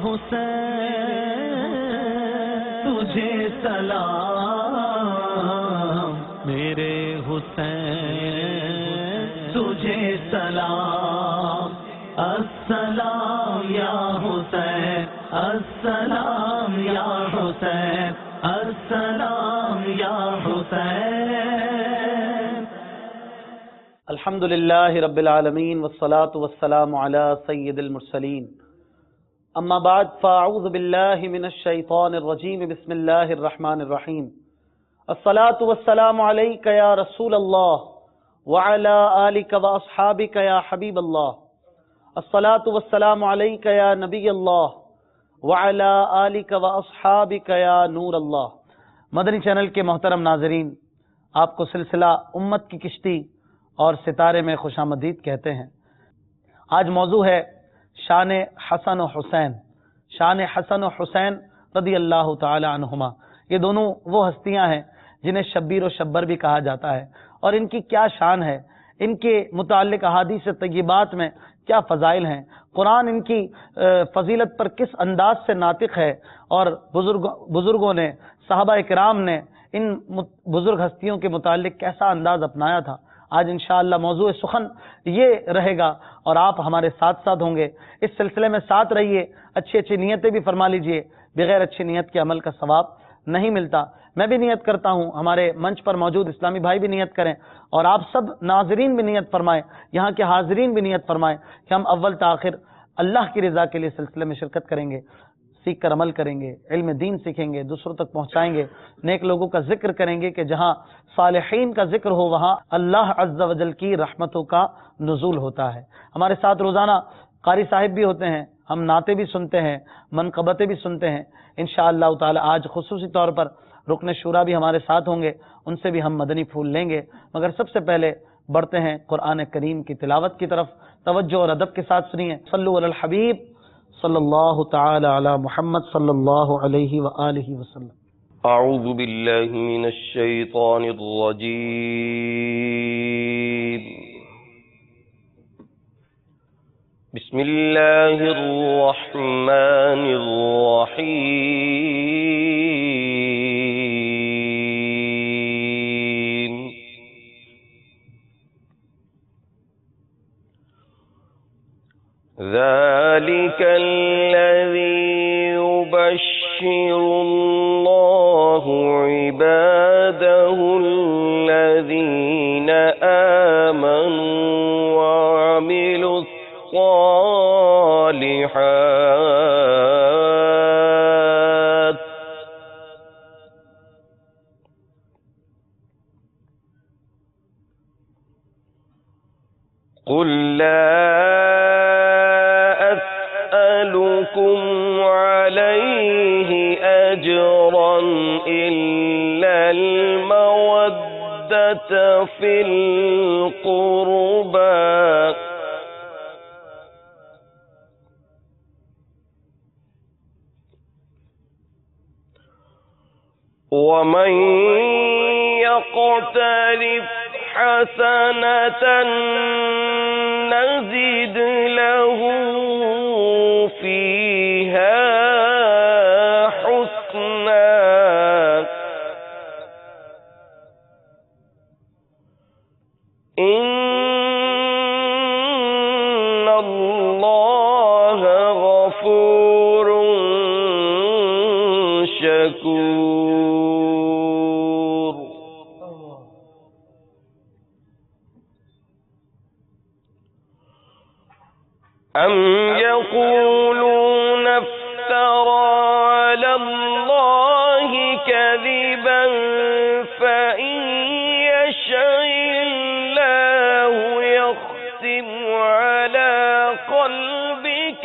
حسین تجھے سلام، میرے حسین تجھے سلام، السلام یا حسین، السلام یا حسین، السلام یا حسین۔ الحمدللہ رب العالمین والصلاة والسلام علی سید المرسلین، اما بعد فاعوذ باللہ من الشیطان الرجیم، بسم اللہ الرحمن الرحیم۔ الصلاة والسلام علیک یا رسول اللہ وعلی آلک واصحابک یا حبیب اللہ، الصلاة والسلام علیک یا نبی اللہ وعلی آلک واصحابک یا نور اللہ۔ مدنی چینل کے محترم ناظرین، آپ کو سلسلہ امت کی کشتی اور ستارے میں خوش آمدید کہتے ہیں۔ آج موضوع ہے شان حسن و حسین، شان حسن و حسین رضی اللہ تعالی عنہما۔ یہ دونوں وہ ہستیاں ہیں جنہیں شبیر و شبر بھی کہا جاتا ہے، اور ان کی کیا شان ہے، ان کے متعلق احادیث طیبات میں کیا فضائل ہیں، قرآن ان کی فضیلت پر کس انداز سے ناطق ہے، اور بزرگوں نے، صحابہ کرام نے ان بزرگ ہستیوں کے متعلق کیسا انداز اپنایا تھا۔ آج انشاءاللہ موضوع سخن یہ رہے گا، اور آپ ہمارے ساتھ ساتھ ہوں گے۔ اس سلسلے میں ساتھ رہیے، اچھی اچھی نیتیں بھی فرما لیجئے، بغیر اچھی نیت کے عمل کا ثواب نہیں ملتا۔ میں بھی نیت کرتا ہوں، ہمارے منچ پر موجود اسلامی بھائی بھی نیت کریں، اور آپ سب ناظرین بھی نیت فرمائیں، یہاں کے حاضرین بھی نیت فرمائیں کہ ہم اول تاخر اللہ کی رضا کے لیے سلسلے میں شرکت کریں گے، سیکھ کر عمل کریں گے، علم دین سیکھیں گے، دوسروں تک پہنچائیں گے، نیک لوگوں کا ذکر کریں گے کہ جہاں صالحین کا ذکر ہو وہاں اللہ عز و جل کی رحمتوں کا نزول ہوتا ہے۔ ہمارے ساتھ روزانہ قاری صاحب بھی ہوتے ہیں، ہم نعتیں بھی سنتے ہیں، منقبتیں بھی سنتے ہیں۔ انشاءاللہ تعالی آج خصوصی طور پر رکن شورا بھی ہمارے ساتھ ہوں گے، ان سے بھی ہم مدنی پھول لیں گے، مگر سب سے پہلے بڑھتے ہیں قرآن کریم کی تلاوت کی طرف۔ توجہ اور ادب کے ساتھ سنیے، صلو علی الحبیب صلی اللہ تعالی علی محمد صلی اللہ علیہ وآلہ وسلم۔ اعوذ باللہ من الشیطان الرجیم، بسم اللہ الرحمن الرحیم۔ ذلك الذي يبشر الله عباده الذين آمنوا وعملوا الصالحات قل لا أسألكم عليه أجرا إلا المودة في القربى، ومن يقترف حسنة نزد له فيها حسنا، إن الله غفور شكور۔ أم يقولون افترى على الله كذبا فإن يشاء الله يختم على قلبك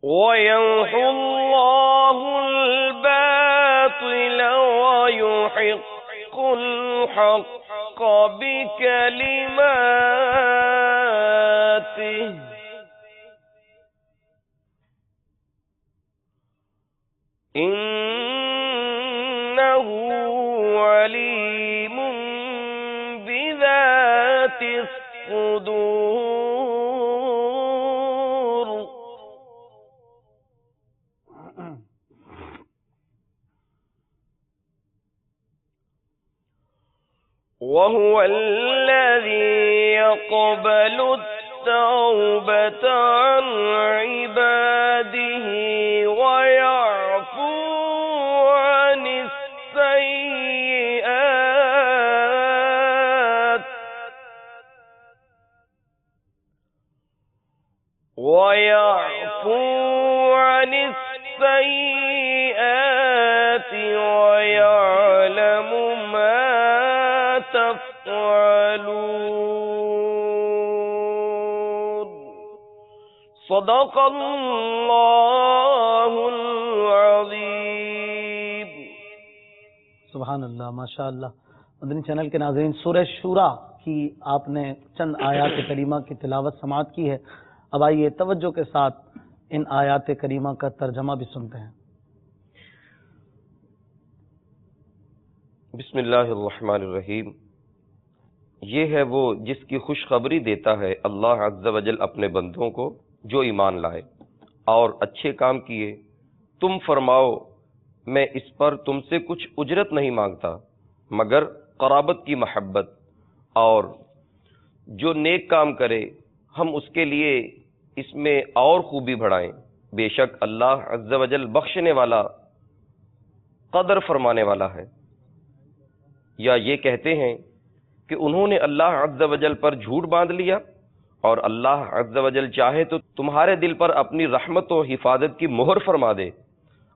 ويمحو الله الباطل ويحق الحق بكلماته، إن إنه عليم بذات الصدور وهو الذي يقبل التوبة عن عباده ويعفو عن السيئات ويعلم ما تفعلون صدق اللہ العظیم. سبحان اللہ، ماشاء اللہ. مدنی چینل کے ناظرین، سورہ شورا کی آپ نے چند آیات کریمہ کی تلاوت سماعت کی ہے. اب آئیے توجہ کے ساتھ ان آیات کریمہ کا ترجمہ بھی سنتے ہیں. بسم اللہ الرحمن الرحیم. یہ ہے وہ جس کی خوشخبری دیتا ہے اللہ عز و جل اپنے بندوں کو جو ایمان لائے اور اچھے کام کیے. تم فرماؤ میں اس پر تم سے کچھ اجرت نہیں مانگتا مگر قرابت کی محبت، اور جو نیک کام کرے ہم اس کے لیے اس میں اور خوبی بڑھائیں. بے شک اللہ عز و جل بخشنے والا قدر فرمانے والا ہے. یا یہ کہتے ہیں کہ انہوں نے اللہ عز و جل پر جھوٹ باندھ لیا، اور اللہ عز و جل چاہے تو تمہارے دل پر اپنی رحمت و حفاظت کی مہر فرما دے،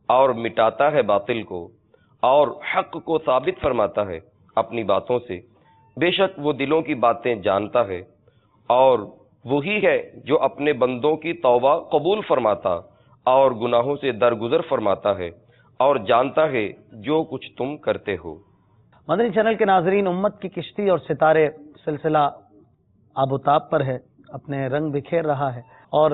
اور مٹاتا ہے باطل کو اور حق کو ثابت فرماتا ہے اپنی باتوں سے. بے شک وہ دلوں کی باتیں جانتا ہے، اور وہی ہے جو اپنے بندوں کی توبہ قبول فرماتا اور گناہوں سے درگزر فرماتا ہے، اور جانتا ہے جو کچھ تم کرتے ہو. مدنی چینل کے ناظرین، امت کی کشتی اور ستارے سلسلہ آب و تاب پر ہے، اپنے رنگ بکھیر رہا ہے، اور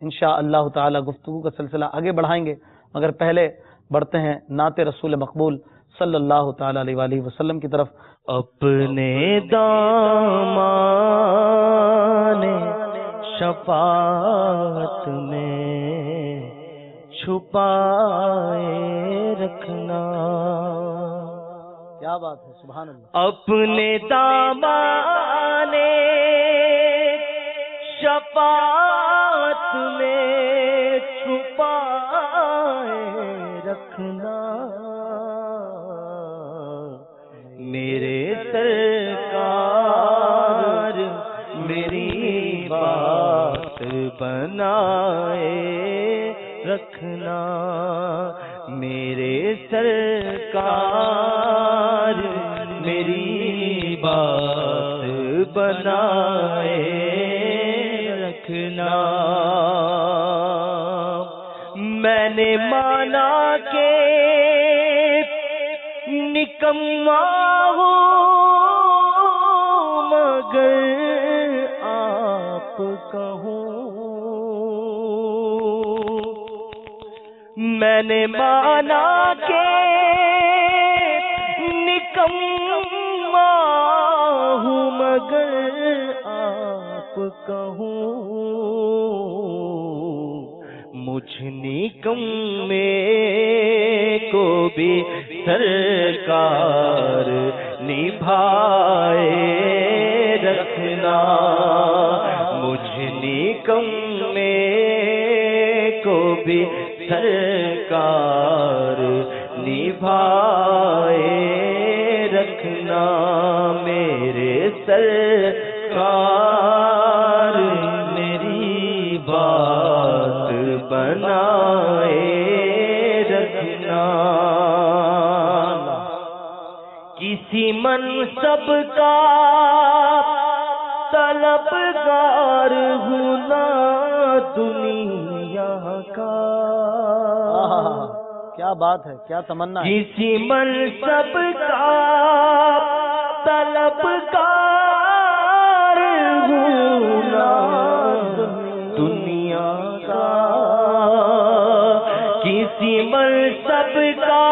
انشاء اللہ تعالی گفتگو کا سلسلہ آگے بڑھائیں گے، مگر پہلے بڑھتے ہیں نعت رسول مقبول صلی اللہ تعالی علیہ وآلہ وسلم کی طرف. اپنے دامان شفاعت میں چھپائے رکھنا. کیا بات ہے، سبحان اللہ. اپنے دامان شفاعت میں چھپائے رکھنا. میرے سرکار میری بات بنائے رکھنا. میرے سرکار میری بات بنائے رکھنا. میں نے مانا کہ نکما ہوں مگر آپ کہوں. میں نے مانا کہ نکما ہوں مگر آپ کہوں. مجھ نکمے کو بھی سرکار نبھائے رکھنا. مجھ نکمے کو بھی سرکار نبھائے رکھنا. میرے سرکار میری بات بنائے رکھنا. کسی منصب کا طلبگار ہوں نہ دنیا کا. کیا بات ہے، کیا تمنا ہے. کسی منصب کا طلبگار ہوں نہ دنیا کا. کسی منصب کا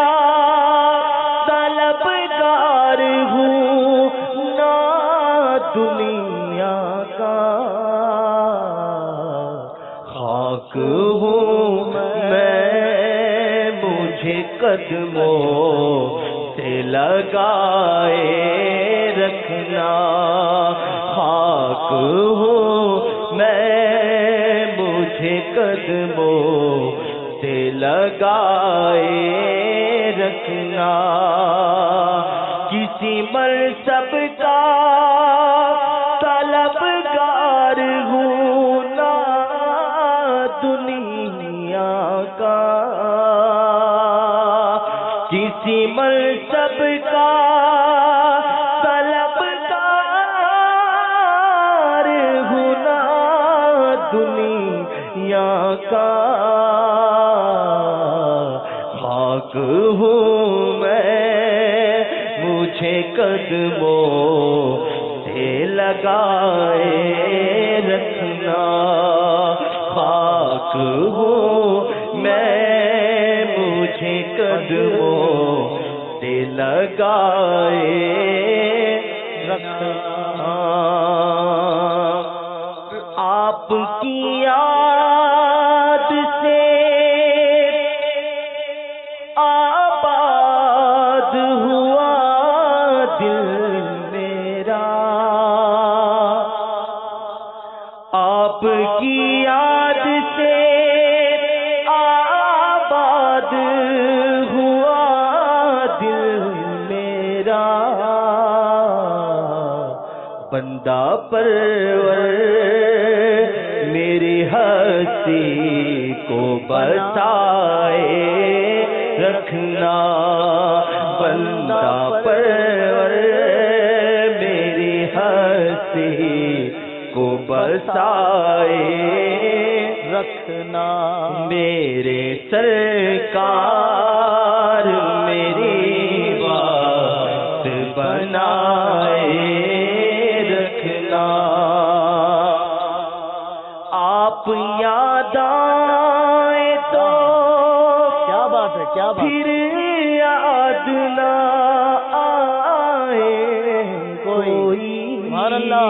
مجھے قدموں سے لگائے رکھنا، خاک ہوں میں مجھے قدموں سے لگائے رکھنا، کسی منصب کا طلبگار ہوں نہ دنیا کا، کسی منصب کا طلبگار ہوں نہ دنیا کا، خاک ہوں میں مجھے قدموں سے لگائے رکھنا، خاک ہوں میں مجھے قدموں سے لگائے رکھنا، آپ کی یاد سے آباد ہوا دل میرا، آپ کی یاد سے آباد ہوا دل میرا، بندہ پرور میری ہستی کو بچائے رکھنا، بندہ پرور میری ہستی کو بچائے رکھنا، میرے سرکار میری بات بنائے رکھنا، آپ یاد آئے تو کیا بات ہے، کیا بات پھر یاد نہ آئے کوئی، سبحان اللہ،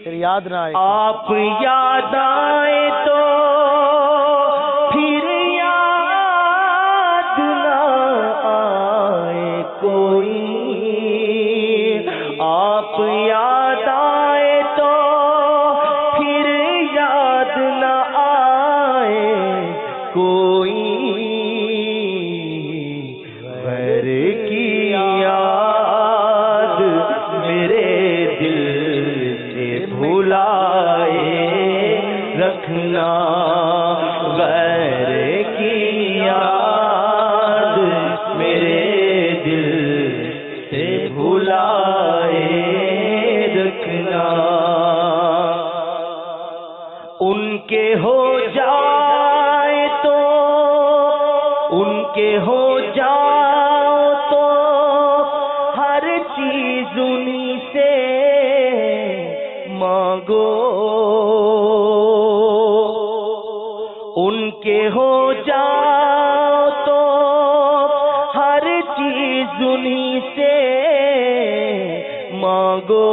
پھر یاد نہ آئے، آپ یاد آئے تو پھر یاد نہ آئے کوئی، آپ یاد آئے تو پھر یاد نہ آئے کوئی، غیر کی یاد میرے دل سے بھلائے رکھنا، غیر کی یاد میرے دل سے بھلائے رکھنا، ان کے ہو جائے تو ان کے ہو جاؤ تو ہر چیز انہی سے مانگو، ان کے ہو جاؤ تو ہر چیز انہی سے مانگو،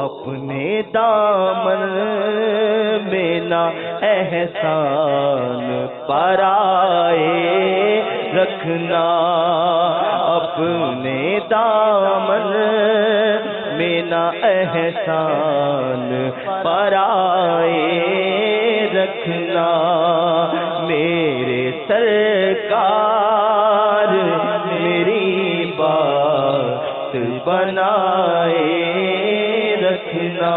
اپنے دامن میں نہ احسان پرائے رکھنا، اپنے دامن میں نہ احسان پرائے رکھنا، میرے سرکار میری بات بنائے رکھنا،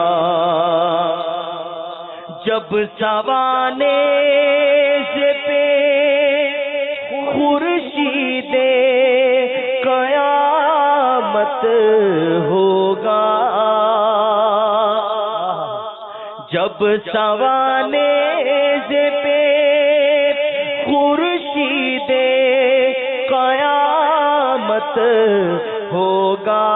جب سوانے سے پہ خورشید قیامت ہوگا، جب سوانے سے پہ خورشید قیامت ہوگا،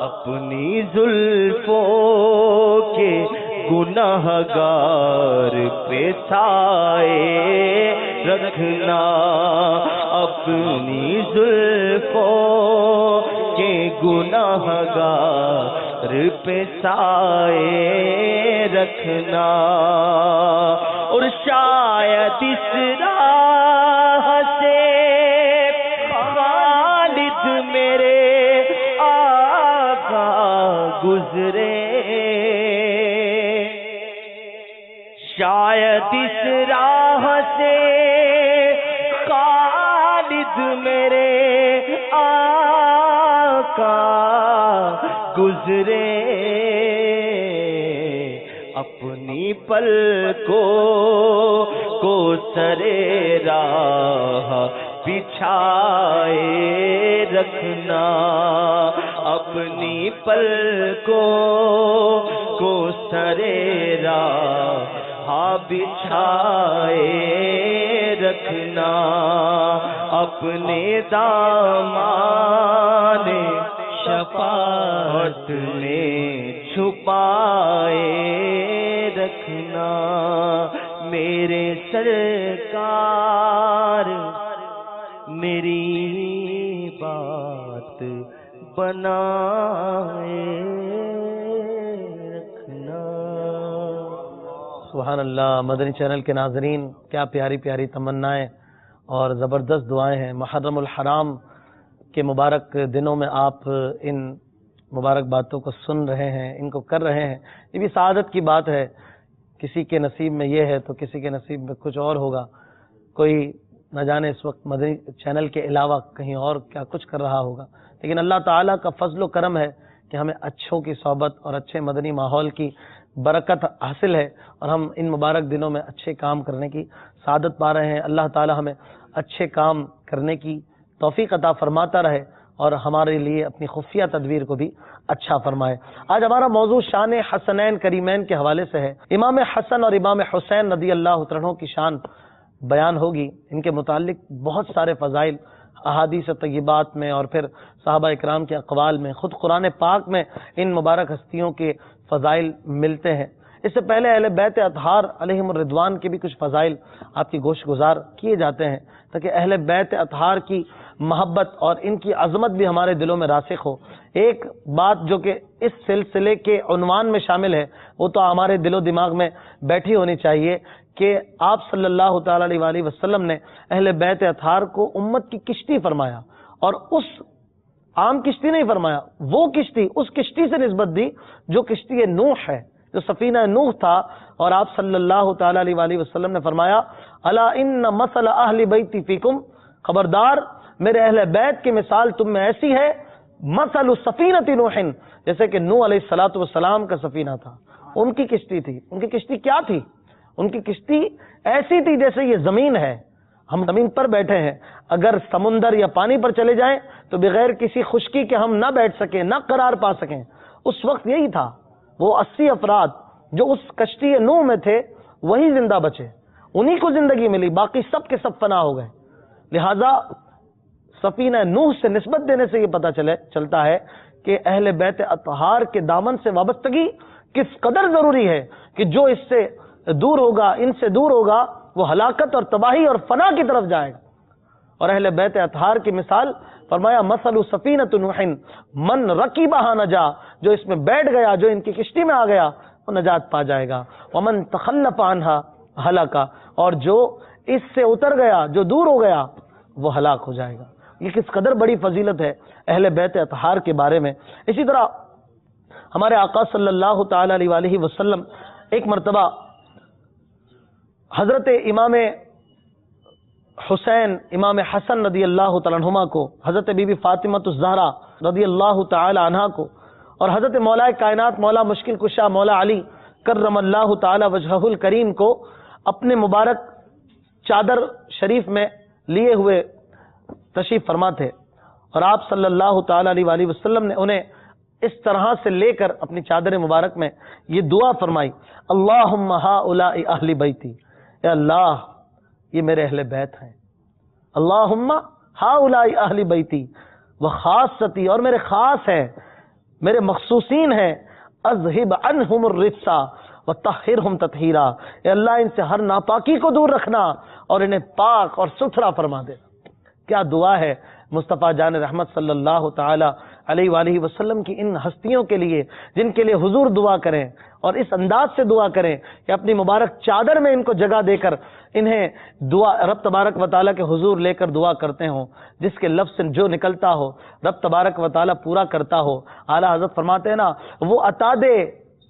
اپنی زلفوں کے گناہگار پہ سائے رکھنا، اپنی زلفوں کے گناہگار پہ سائے رکھنا، اور شاید اس راہ سے خالد میرے آقا گزرے، شاید اس راہ سے خالد میرے آقا گزرے، اپنی پلکوں کو سرے راہ بچھائے رکھنا، اپنی پلکوں کو سرے راہ بچھائے رکھنا، اپنے دامان شفاعت میں چھپائے رکھنا، میرے سرکار میری بات بنائے رکھنا۔ سبحان اللہ۔ مدنی چینل کے ناظرین، کیا پیاری پیاری تمنائیں اور زبردست دعائیں ہیں۔ محرم الحرام کے مبارک دنوں میں آپ ان مبارک باتوں کو سن رہے ہیں، ان کو کر رہے ہیں، یہ بھی سعادت کی بات ہے۔ کسی کے نصیب میں یہ ہے تو کسی کے نصیب میں کچھ اور ہوگا، کوئی نہ جانے اس وقت مدنی چینل کے علاوہ کہیں اور کیا کچھ کر رہا ہوگا، لیکن اللہ تعالیٰ کا فضل و کرم ہے کہ ہمیں اچھوں کی صحبت اور اچھے مدنی ماحول کی برکت حاصل ہے، اور ہم ان مبارک دنوں میں اچھے کام کرنے کی سعادت پا رہے ہیں۔ اللہ تعالیٰ ہمیں اچھے کام کرنے کی توفیق عطا فرماتا رہے اور ہمارے لیے اپنی خفیہ تدبیر کو بھی اچھا فرمائے۔ آج ہمارا موضوع شان حسنین کریمین کے حوالے سے ہے۔ امام حسن اور امام حسین رضی اللہ عنہ کی شان بیان ہوگی۔ ان کے متعلق بہت سارے فضائل احادیث طیبات میں اور پھر صحابہ اکرام کے اقوال میں، خود قرآن پاک میں ان مبارک ہستیوں کے فضائل ملتے ہیں۔ اس سے پہلے اہل بیت اطہار علیہم الرضوان کے بھی کچھ فضائل آپ کی گوش گزار کیے جاتے ہیں، تاکہ اہل بیت اطہار کی محبت اور ان کی عظمت بھی ہمارے دلوں میں راسخ ہو۔ ایک بات جو کہ اس سلسلے کے عنوان میں شامل ہے، وہ تو ہمارے دل و دماغ میں بیٹھی ہونی چاہیے کہ آپ صلی اللہ تعالی علیہ وآلہ وسلم نے اہل بیت اطہار کو امت کی کشتی فرمایا، اور اس عام کشتی نہیں فرمایا، وہ کشتی، اس کشتی سے نسبت دی جو کشتی نوح ہے، جو سفینہ نوح تھا، اور آپ صلی اللہ تعالی علیہ وآلہ وسلم نے فرمایا الا ان مثل اہل بیتی فیکم، خبردار میرے اہل بیت کی مثال تم میں ایسی ہے مثل سفینۃ نوح، جیسے کہ نوح علیہ الصلوۃ والسلام کا سفینہ تھا، ان کی کشتی تھی۔ ان کی کشتی کیا تھی؟ ان کی کشتی ایسی تھی جیسے یہ زمین ہے، ہم زمین پر بیٹھے ہیں، اگر سمندر یا پانی پر چلے جائیں تو بغیر کسی خشکی کے ہم نہ بیٹھ سکیں، نہ قرار پا سکیں۔ اس وقت یہی تھا، وہ 80 افراد جو اس کشتی نوح میں تھے وہی زندہ بچے، انہی کو زندگی ملی، باقی سب کے سب فنا ہو گئے۔ لہذا سفینہ نوح سے نسبت دینے سے یہ پتہ چلتا ہے کہ اہل بیت اطہار کے دامن سے وابستگی کس قدر ضروری ہے، کہ جو اس سے دور ہوگا، ان سے دور ہوگا، وہ ہلاکت اور تباہی اور فنا کی طرف جائے گا۔ اور اہل بیت اطہار کی مثال فرمایا مثل سفینۃ نوح من رکبها نجا، جو اس میں بیٹھ گیا، جو ان کی کشتی میں آ گیا، وہ نجات پا جائے گا۔ ومن تخلف عنها ہلاک، اور جو اس سے اتر گیا، جو دور ہو گیا، وہ ہلاک ہو جائے گا۔ یہ کس قدر بڑی فضیلت ہے اہل بیت اطہار کے بارے میں۔ اسی طرح ہمارے آقا صلی اللہ تعالی علیہ وآلہ وسلم ایک مرتبہ حضرت امام حسین، امام حسن رضی اللہ تعالیٰ عنہما کو، حضرت بی بی فاطمۃ الزہرا رضی اللہ تعالی عنہا کو، اور حضرت مولا کائنات، مولا مشکل کشا، مولا علی کرم اللہ تعالی وجہہ الکریم کو اپنے مبارک چادر شریف میں لیے ہوئے تشریف فرما تھے، اور آپ صلی اللہ تعالی علیہ وآلہ وسلم نے انہیں اس طرح سے لے کر اپنی چادر مبارک میں یہ دعا فرمائی، اللہم ہؤلاء اہل بیتی، اے اللہ یہ میرے اہل بیت ہیں، اللہم ہؤلاء اہل بیتی وخاصتی، اور میرے خاص ہیں، میرے مخصوصین ہیں، اذہب عنہم الرجس وطہرہم تطہیرا، اے اللہ ان سے ہر ناپاکی کو دور رکھنا اور انہیں پاک اور ستھرا فرما دے۔ کیا دعا ہے مصطفیٰ جان رحمت صلی اللہ تعالی علیہ وآلہ وسلم کی ان ہستیوں کے لیے جن کے لیے حضور دعا کریں اور اس انداز سے دعا کریں کہ اپنی مبارک چادر میں ان کو جگہ دے کر انہیں دعا رب تبارک و تعالیٰ کے حضور لے کر دعا کرتے ہوں، جس کے لفظ سے جو نکلتا ہو رب تبارک و تعالیٰ پورا کرتا ہو۔ اعلیٰ حضرت فرماتے ہیں نا، وہ عطا دے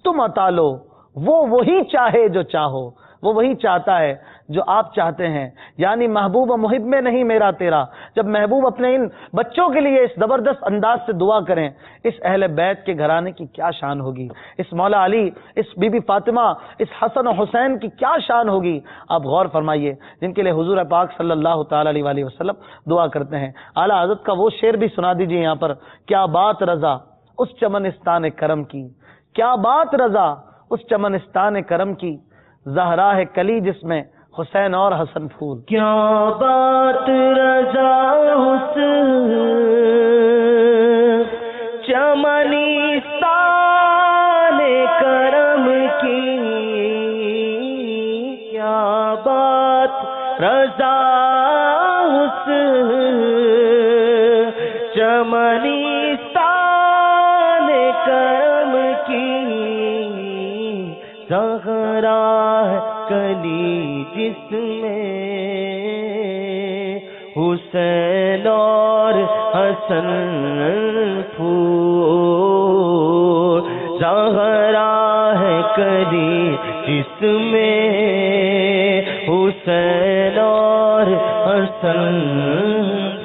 تم عطا لو، وہ وہی چاہے جو چاہو، وہ وہی چاہتا ہے جو آپ چاہتے ہیں، یعنی محبوب و محب میں نہیں میرا تیرا۔ جب محبوب اپنے ان بچوں کے لیے اس زبردست انداز سے دعا کریں، اس اہل بیت کے گھرانے کی کیا شان ہوگی، اس مولا علی، اس بی بی فاطمہ، اس حسن و حسین کی کیا شان ہوگی، آپ غور فرمائیے، جن کے لیے حضور پاک صلی اللہ تعالی علیہ وآلہ وسلم دعا کرتے ہیں۔ اعلیٰ حضرت کا وہ شعر بھی سنا دیجیے یہاں پر، کیا بات رضا اس چمنستان کرم کی، کیا بات رضا اس چمنستان کرم کی، زہرا ہے کلی جس میں حسین اور حسن پھول۔ کیا بات رضا اس چمنستان کرم کی، کیا بات رضا اس چمنستان کرم کی، زہرا ہے کلی جس میں حسین اور حسن پھول، زہرا ہے کلی جس میں حسین اور حسن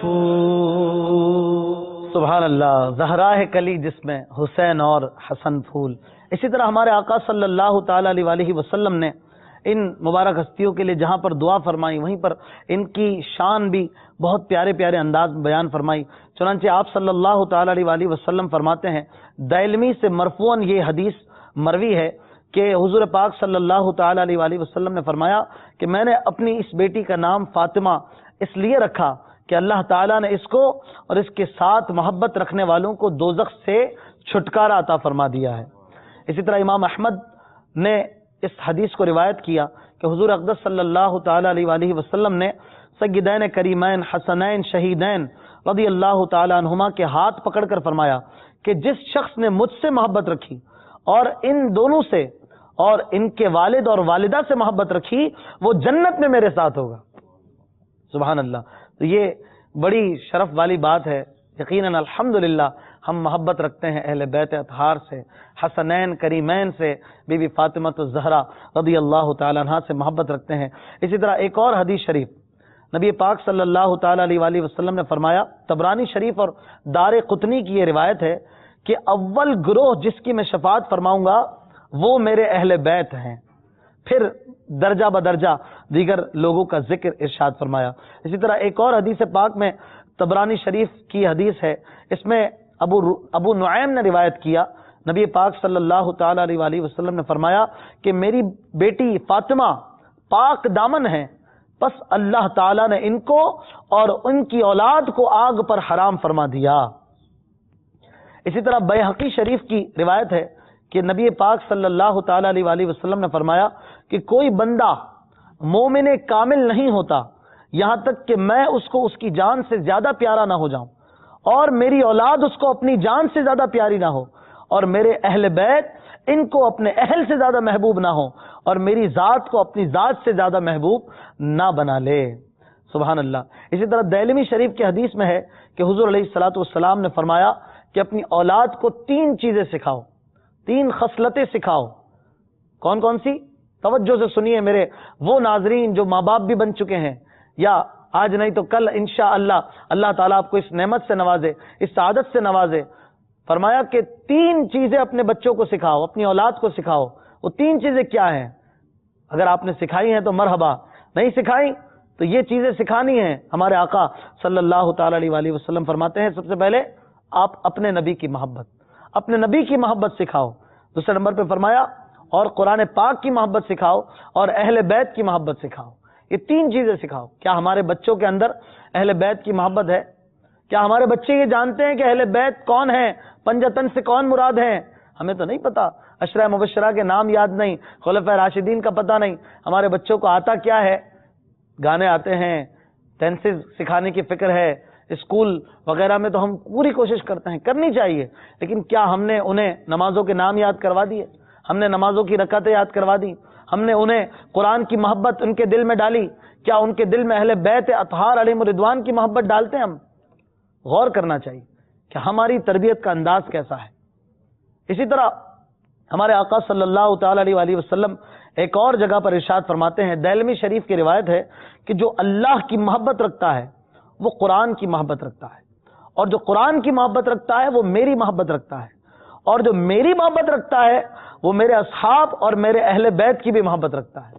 پھول۔ سبحان اللہ، زہرا ہے کلی جس میں حسین اور حسن پھول۔ اسی طرح ہمارے آقا صلی اللہ تعالی علیہ وآلہ وسلم نے ان مبارک ہستیوں کے لیے جہاں پر دعا فرمائی، وہیں پر ان کی شان بھی بہت پیارے پیارے انداز میں بیان فرمائی۔ چنانچہ آپ صلی اللہ تعالی علیہ وآلہ وسلم فرماتے ہیں، دائلمی سے مرفوعاً یہ حدیث مروی ہے کہ حضور پاک صلی اللہ تعالی علیہ وآلہ وسلم نے فرمایا کہ میں نے اپنی اس بیٹی کا نام فاطمہ اس لیے رکھا کہ اللہ تعالیٰ نے اس کو اور اس کے ساتھ محبت رکھنے والوں کو دوزخ سے چھٹکارا عطا فرما دیا ہے۔ اسی طرح امام احمد نے اس حدیث کو روایت کیا کہ حضور اقدس صلی اللہ تعالی علیہ وآلہ وسلم نے سیدین کریمین حسنین شہیدین رضی اللہ تعالی عنہما کے ہاتھ پکڑ کر فرمایا کہ جس شخص نے مجھ سے محبت رکھی اور ان دونوں سے اور ان کے والد اور والدہ سے محبت رکھی، وہ جنت میں میرے ساتھ ہوگا۔ سبحان اللہ۔ تو یہ بڑی شرف والی بات ہے۔ یقیناً الحمدللہ ہم محبت رکھتے ہیں اہل بیت اطہار سے، حسنین کریمین سے، بی بی فاطمہ الزہرا رضی اللہ تعالی عنہا سے محبت رکھتے ہیں۔ اسی طرح ایک اور حدیث شریف نبی پاک صلی اللہ تعالی علیہ وآلہ وسلم نے فرمایا، طبرانی شریف اور دار قطنی کی یہ روایت ہے کہ اول گروہ جس کی میں شفاعت فرماؤں گا وہ میرے اہل بیت ہیں، پھر درجہ بدرجہ دیگر لوگوں کا ذکر ارشاد فرمایا۔ اسی طرح ایک اور حدیث پاک میں طبرانی شریف کی حدیث ہے، اس میں ابو نعیم نے روایت کیا، نبی پاک صلی اللہ تعالی علیہ وآلہ وسلم نے فرمایا کہ میری بیٹی فاطمہ پاک دامن ہے، بس اللہ تعالیٰ نے ان کو اور ان کی اولاد کو آگ پر حرام فرما دیا۔ اسی طرح بیہقی شریف کی روایت ہے کہ نبی پاک صلی اللہ تعالی علیہ وآلہ وسلم نے فرمایا کہ کوئی بندہ مومن کامل نہیں ہوتا یہاں تک کہ میں اس کو اس کی جان سے زیادہ پیارا نہ ہو جاؤں، اور میری اولاد اس کو اپنی جان سے زیادہ پیاری نہ ہو، اور میرے اہل بیت ان کو اپنے اہل سے زیادہ محبوب نہ ہو، اور میری ذات کو اپنی ذات سے زیادہ محبوب نہ بنا لے۔ سبحان اللہ۔ اسی طرح دائلمی شریف کی حدیث میں ہے کہ حضور علیہ الصلوۃ والسلام نے فرمایا کہ اپنی اولاد کو 3 چیزیں سکھاؤ، 3 خصلتیں سکھاؤ۔ کون کون سی؟ توجہ سے سنیے میرے وہ ناظرین جو ماں باپ بھی بن چکے ہیں، یا آج نہیں تو کل انشاءاللہ اللہ تعالیٰ آپ کو اس نعمت سے نوازے، اس سعادت سے نوازے۔ فرمایا کہ 3 چیزیں اپنے بچوں کو سکھاؤ، اپنی اولاد کو سکھاؤ۔ وہ 3 چیزیں کیا ہیں؟ اگر آپ نے سکھائی ہیں تو مرحبا، نہیں سکھائی تو یہ چیزیں سکھانی ہیں۔ ہمارے آقا صلی اللہ تعالی علیہ وآلہ وسلم فرماتے ہیں، سب سے پہلے آپ اپنے نبی کی محبت، اپنے نبی کی محبت سکھاؤ۔ دوسرے نمبر پہ فرمایا اور قرآن پاک کی محبت سکھاؤ، اور اہل بیت کی محبت سکھاؤ۔ یہ 3 چیزیں سکھاؤ۔ کیا ہمارے بچوں کے اندر اہل بیت کی محبت ہے؟ کیا ہمارے بچے یہ جانتے ہیں کہ اہل بیت کون ہیں، پنجتن سے کون مراد ہیں؟ ہمیں تو نہیں پتا، عشرہ مبشرہ کے نام یاد نہیں، خلفائے راشدین کا پتہ نہیں۔ ہمارے بچوں کو آتا کیا ہے؟ گانے آتے ہیں، ٹینسز سکھانے کی فکر ہے، اسکول وغیرہ میں تو ہم پوری کوشش کرتے ہیں، کرنی چاہیے، لیکن کیا ہم نے انہیں نمازوں کے نام یاد کروا دیے؟ ہم نے نمازوں کی رکعتیں یاد کروا دی؟ ہم نے انہیں قرآن کی محبت ان کے دل میں ڈالی؟ کیا ان کے دل میں اہل بیت اطہار علیہم الرضوان کی محبت ڈالتے ہیں ہم؟ غور کرنا چاہیے کہ ہماری تربیت کا انداز کیسا ہے۔ اسی طرح ہمارے آقا صلی اللہ تعالی علیہ وآلہ وسلم ایک اور جگہ پر ارشاد فرماتے ہیں، دہلوی شریف کی روایت ہے کہ جو اللہ کی محبت رکھتا ہے وہ قرآن کی محبت رکھتا ہے، اور جو قرآن کی محبت رکھتا ہے وہ میری محبت رکھتا ہے، اور جو میری محبت رکھتا ہے وہ میرے اصحاب اور میرے اہل بیت کی بھی محبت رکھتا ہے،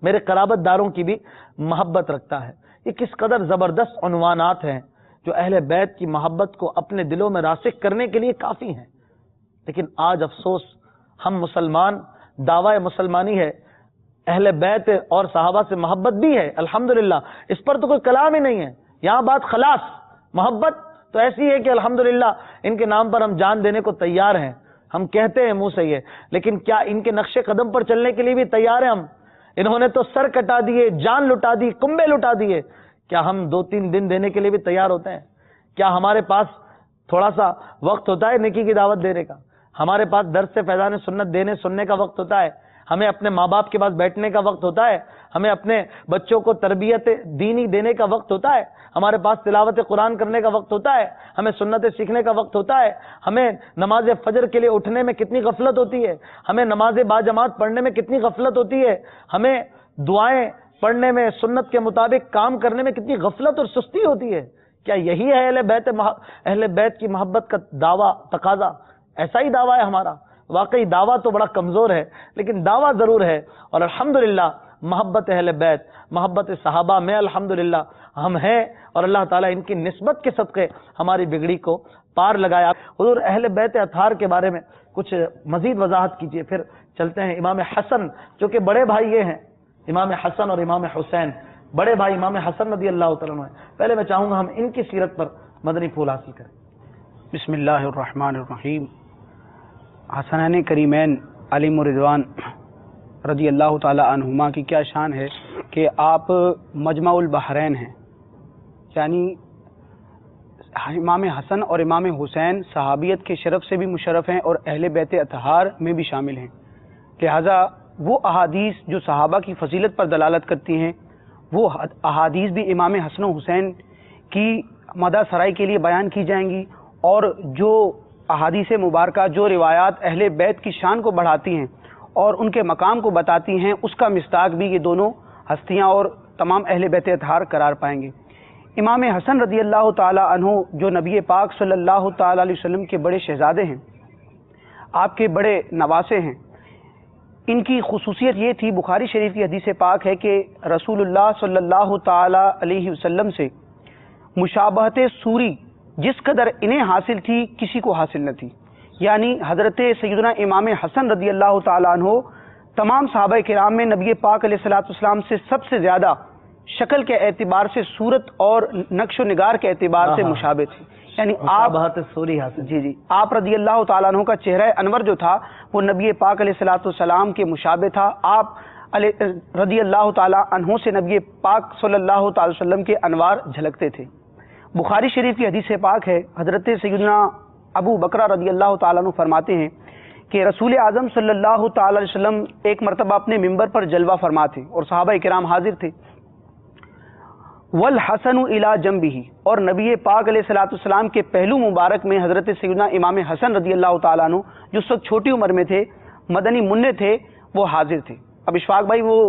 میرے قرابت داروں کی بھی محبت رکھتا ہے۔ یہ کس قدر زبردست عنوانات ہیں جو اہل بیت کی محبت کو اپنے دلوں میں راسخ کرنے کے لیے کافی ہیں۔ لیکن آج افسوس، ہم مسلمان، دعوی مسلمانی ہے، اہل بیت اور صحابہ سے محبت بھی ہے الحمدللہ، اس پر تو کوئی کلام ہی نہیں ہے، یہاں بات خلاص۔ محبت تو ایسی ہے کہ الحمدللہ ان کے نام پر ہم جان دینے کو تیار ہیں، ہم کہتے ہیں منہ سے یہ، لیکن کیا ان کے نقش قدم پر چلنے کے لیے بھی تیار ہیں ہم؟ انہوں نے تو سر کٹا دیے، جان لٹا دی، کنبے لٹا دیے، کیا ہم 2-3 دن دینے کے لیے بھی تیار ہوتے ہیں؟ کیا ہمارے پاس تھوڑا سا وقت ہوتا ہے نیکی کی دعوت دینے کا؟ ہمارے پاس درس سے فیضان سنت دینے سننے کا وقت ہوتا ہے؟ ہمیں اپنے ماں باپ کے پاس بیٹھنے کا وقت ہوتا ہے؟ ہمیں اپنے بچوں کو تربیت دینی دینے کا وقت ہوتا ہے؟ ہمارے پاس تلاوت قرآن کرنے کا وقت ہوتا ہے؟ ہمیں سنتیں سیکھنے کا وقت ہوتا ہے؟ ہمیں نماز فجر کے لیے اٹھنے میں کتنی غفلت ہوتی ہے؟ ہمیں نماز باجماعت پڑھنے میں کتنی غفلت ہوتی ہے؟ ہمیں دعائیں پڑھنے میں سنت کے مطابق کام کرنے میں کتنی غفلت اور سستی ہوتی ہے؟ کیا یہی ہے اہل بیت کی محبت کا دعویٰ تقاضا؟ ایسا ہی دعویٰ ہے ہمارا؟ واقعی دعویٰ تو بڑا کمزور ہے، لیکن دعویٰ ضرور ہے، اور الحمدللہ محبت اہل بیت، محبت صحابہ میں الحمدللہ ہم ہیں، اور اللہ تعالیٰ ان کی نسبت کے صدقے ہماری بگڑی کو پار لگایا۔ حضور اہل بیت اطہار کے بارے میں کچھ مزید وضاحت کیجئے، پھر چلتے ہیں امام حسن، جو کہ بڑے بھائی یہ ہیں، امام حسن اور امام حسین، بڑے بھائی امام حسن رضی اللہ تعالیٰ عنہ ہیں۔ پہلے میں چاہوں گا ہم ان کی سیرت پر مدنی پھول حاصل کریں۔ بسم اللہ الرحمن الرحیم۔ حسنین کریمین علیہ رضوان رضی اللہ تعالی عنہما کی کیا شان ہے کہ آپ مجمع البحرین ہیں، یعنی امام حسن اور امام حسین صحابیت کے شرف سے بھی مشرف ہیں اور اہل بیت اطہار میں بھی شامل ہیں، لہذا وہ احادیث جو صحابہ کی فضیلت پر دلالت کرتی ہیں وہ احادیث بھی امام حسن و حسین کی مدح سرائی کے لیے بیان کی جائیں گی، اور جو احادیث مبارکہ جو روایات اہل بیت کی شان کو بڑھاتی ہیں اور ان کے مقام کو بتاتی ہیں، اس کا مصداق بھی یہ دونوں ہستیاں اور تمام اہل بیت اطہار قرار پائیں گے۔ امام حسن رضی اللہ تعالی عنہ جو نبی پاک صلی اللہ تعالی علیہ وسلم کے بڑے شہزادے ہیں، آپ کے بڑے نواسے ہیں، ان کی خصوصیت یہ تھی، بخاری شریف کی حدیث پاک ہے کہ رسول اللہ صلی اللہ تعالی علیہ وسلم سے مشابہت صوری جس قدر انہیں حاصل تھی کسی کو حاصل نہ تھی، یعنی حضرت سیدنا امام حسن رضی اللہ تعالیٰ عنہ تمام صحابہ کرام میں نبی پاک علیہ الصلوۃ والسلام سے سب سے زیادہ شکل کے اعتبار سے، صورت اور نقش و نگار کے اعتبار سے مشابہ تھی، یعنی آپ سوری حاصل جی آپ رضی اللہ تعالیٰ عنہ کا چہرہ انور جو تھا وہ نبی پاک علیہ الصلوۃ والسلام کے مشابہ تھا، آپ رضی اللہ تعالیٰ عنہ سے نبی پاک صلی اللہ تعالی وسلم کے انوار جھلکتے تھے۔ بخاری شریف کی حدیث پاک ہے، حضرت سیدنا ابو بکرہ رضی اللہ تعالیٰ عنہ فرماتے ہیں کہ رسول اعظم صلی اللہ تعالی علیہ وسلم ایک مرتبہ اپنے ممبر پر جلوہ فرما تھے اور صحابہ کرام حاضر تھے، والحسن الی جنبہ، اور نبی پاک علیہ الصلوۃ والسلام کے پہلو مبارک میں حضرت سیدنا امام حسن رضی اللہ تعالیٰ عنہ جو اس وقت چھوٹی عمر میں تھے، مدنی منع تھے، وہ حاضر تھے۔ اب اشفاق بھائی وہ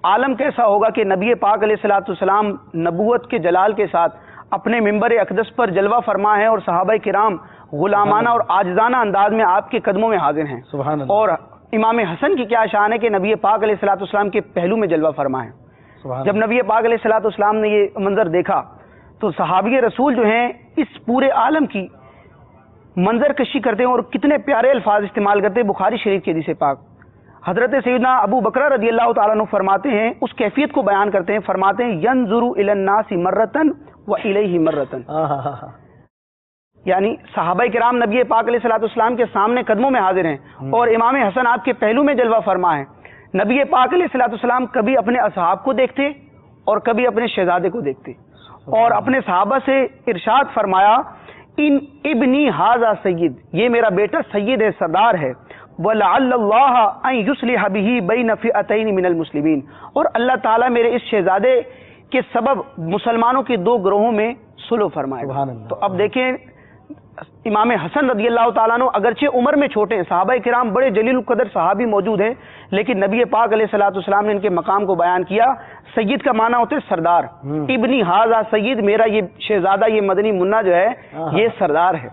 عالم کیسا ہوگا کہ نبی پاک علیہ الصلوۃ والسلام نبوت کے جلال کے ساتھ اپنے ممبر اقدس پر جلوہ فرما ہے اور صحابہ کرام غلامانہ اور عاجزانہ انداز میں آپ کے قدموں میں حاضر ہیں، سبحان اللہ۔ اور امام حسن کی کیا شان ہے کہ نبی پاک علیہ الصلوۃ والسلام کے پہلو میں جلوہ فرما ہے۔ جب نبی پاک علیہ الصلوۃ والسلام نے یہ منظر دیکھا تو صحابی رسول جو ہیں اس پورے عالم کی منظر کشی کرتے ہیں اور کتنے پیارے الفاظ استعمال کرتے ہیں۔ بخاری شریف کی حدیث پاک حضرت سیدنا ابو بکرہ رضی اللہ تعالیٰ عنہ فرماتے ہیں، اس کیفیت کو بیان کرتے ہیں، فرماتے ہیں ینظر الی الناس مرتن والیہ مرتن، یعنی صحابہ کرام نبی پاک علیہ الصلوۃ والسلام کے سامنے قدموں میں حاضر ہیں اور امام حسن آپ کے پہلو میں جلوہ فرما ہے۔ نبی پاک علیہ الصلوۃ والسلام کبھی اپنے اصحاب کو دیکھتے اور کبھی اپنے شہزادے کو دیکھتے، اور اپنے صحابہ سے ارشاد فرمایا ان ابنی ھذا سید، یہ میرا بیٹا سید ہے، سردار ہے، وَلَعَلَّ اللَّهَ أَن يُصْلِحَ بِهِ بَيْنَ فِئَتَيْنِ مِنَ الْمُسْلِمِينَ، اور اللہ تعالیٰ میرے اس شہزادے کے سبب مسلمانوں کے دو گروہوں میں صلح فرمائے گا۔ تو اب دیکھیں امام حسن رضی اللہ تعالیٰ عنہ اگرچہ عمر میں چھوٹے ہیں، صحابہ کرام بڑے جلیل القدر صحابی موجود ہیں، لیکن نبی پاک علیہ الصلوۃ والسلام نے ان کے مقام کو بیان کیا۔ سید کا معنی ہوتا ہے سردار، ابنی ھذا سید، میرا یہ شہزادہ، یہ مدنی منا جو ہے یہ سردار ہے۔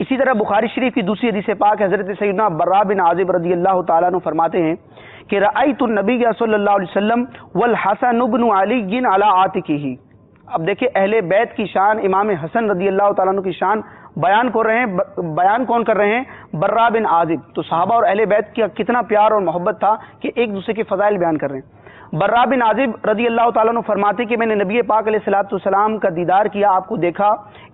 اسی طرح بخاری شریف کی دوسری حدیث پاک حضرت سیدنا برا بن عازب رضی اللہ تعالیٰ عنہ فرماتے ہیں کہ رأیت النبی صلی اللہ علیہ وسلم والحسن بن علی علی عاتقہ۔ اب دیکھیں اہل بیت کی شان، امام حسن رضی اللہ تعالیٰ عنہ کی شان بیان کون کر رہے ہیں؟ برا بن عازب۔ تو صحابہ اور اہل بیت کا کتنا پیار اور محبت تھا کہ ایک دوسرے کے فضائل بیان کر رہے ہیں۔ برا بن عازب رضی اللہ تعالیٰ عنہ فرماتے کہ میں نے نبی پاک علیہ الصلوۃ والسلام کا دیدار کیا، آپ کو دیکھا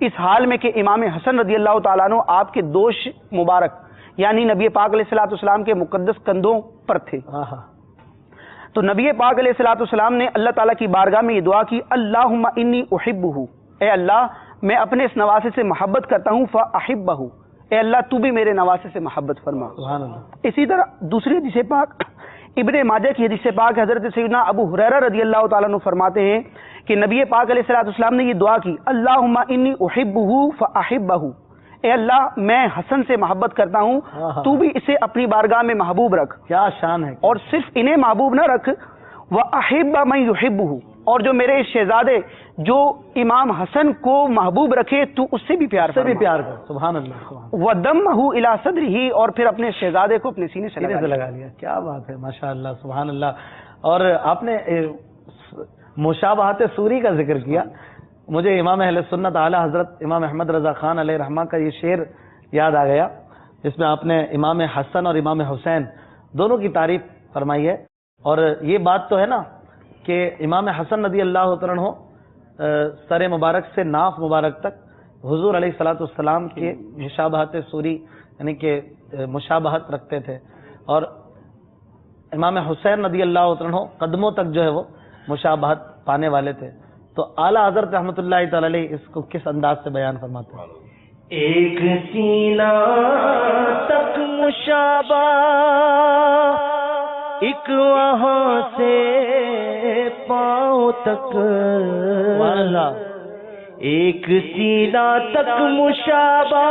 اس حال میں کہ امام حسن رضی اللہ تعالیٰ عنہ آپ کے دوش مبارک یعنی نبی پاک علیہ الصلوۃ والسلام کے مقدس کندھوں پر تھے۔ تو نبی پاک علیہ الصلوۃ والسلام نے اللہ تعالیٰ کی بارگاہ میں یہ دعا کی، اللہم انی احبہ، اے اللہ میں اپنے اس نواسے سے محبت کرتا ہوں، فاحبہ، اے اللہ تو بھی میرے نواسے سے محبت فرما۔ اسی طرح دوسری حدیث پاک ابن ماجہ کی حدیث پاک حضرت سیدنا ابو ہریرہ رضی اللہ تعالیٰ عنہ فرماتے ہیں کہ نبی پاک علیہ الصلوۃ والسلام نے یہ دعا کی، اللہم انی احبہ فاحبہ، اے اللہ میں حسن سے محبت کرتا ہوں، تو بھی اسے اپنی بارگاہ میں محبوب رکھ۔ کیا شان ہے! اور صرف انہیں محبوب نہ رکھ، وَأَحِبَّ مَن يُحِبُّهُ، اور جو میرے شہزادے جو امام حسن کو محبوب رکھے تو اس سے بھی پیار کر۔ سبحان اللہ، وَدَمَّهُ إِلَى صَدْرِهِ، اور پھر اپنے شہزادے کو اپنے سینے سے لگا لیا۔ کیا بات ہے، ماشاء اللہ، سبحان اللہ۔ اور آپ نے مشابہت سوری کا ذکر کیا، مجھے امام اہل سنت اعلیٰ حضرت امام احمد رضا خان علیہ رحمہ کا یہ شعر یاد آ گیا، جس میں آپ نے امام حسن اور امام حسین دونوں کی تعریف فرمائی ہے۔ اور یہ بات تو ہے نا کہ امام حسن رضی اللہ تعالیٰ عنہ سر مبارک سے ناف مبارک تک حضور علیہ الصلوۃ والسلام کے مشابہت سوری یعنی کہ مشابہت رکھتے تھے، اور امام حسین رضی اللہ عنہ قدموں تک جو ہے وہ مشابہت پانے والے تھے۔ تو اعلیٰ حضرت رحمۃ اللہ تعالی علیہ اس کو کس انداز سے بیان فرماتے ہیں؟ ایک سینہ تک مشابہ، ایک وہاں سے پاؤں تک، ایک سینہ تک مشابہ،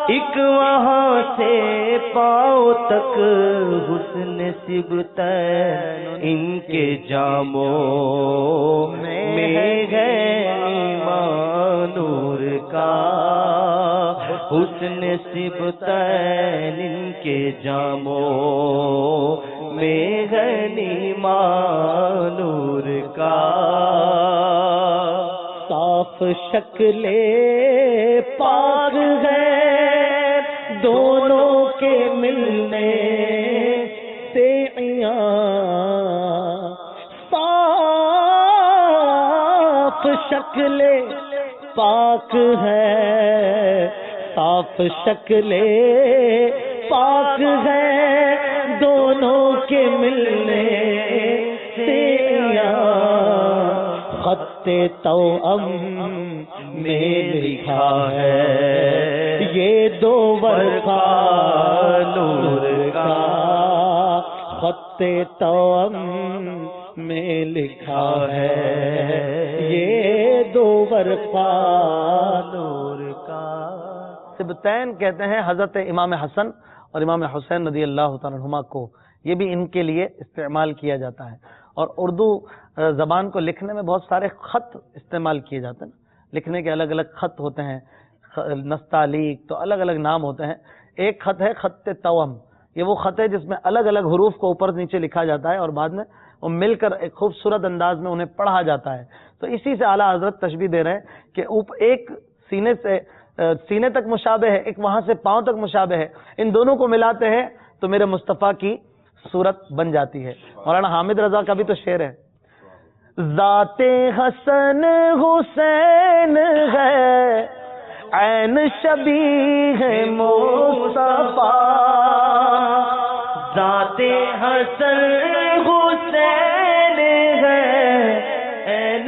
ایک وہاں سے پاؤں تک، حسن صبتین ان کے جاموں میں ہے ایمان نور کا، حسن صبتین ان کے جاموں میں ہے ایمان نور کا، صاف شکل پاک ہے دونوں کے ملنے سے صاف شکل پاک ہے، صاف شکل پاک ہے دونوں کے ملنے سے، خط توأم میں لکھا ہے یہ دو ورقہ نور کا، خط توأم میں لکھا ہے یہ دو ورقہ نور کا۔ سبتین کہتے ہیں حضرت امام حسن اور امام حسین رضی اللہ تعالیٰ عنہما کو، یہ بھی ان کے لیے استعمال کیا جاتا ہے۔ اور اردو زبان کو لکھنے میں بہت سارے خط استعمال کیے جاتے ہیں، لکھنے کے الگ الگ خط ہوتے ہیں، نستعلیق، تو الگ الگ نام ہوتے ہیں۔ ایک خط ہے خط توأم، یہ وہ خط ہے جس میں الگ الگ حروف کو اوپر نیچے لکھا جاتا ہے اور بعد میں وہ مل کر ایک خوبصورت انداز میں انہیں پڑھا جاتا ہے۔ تو اسی سے اعلیٰ حضرت تشبیہ دے رہے ہیں کہ ایک سینے سے سینے تک مشابہ ہے، ایک وہاں سے پاؤں تک مشابہ ہے، ان دونوں کو ملاتے ہیں تو میرے مصطفیٰ کی صورت بن جاتی ہے۔ مولانا حامد رضا کا بھی تو شعر ہے، ذات حسن حسین ہے عین شبیہ مصطفیٰ، ذات حسن حسین ہے عین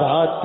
ذات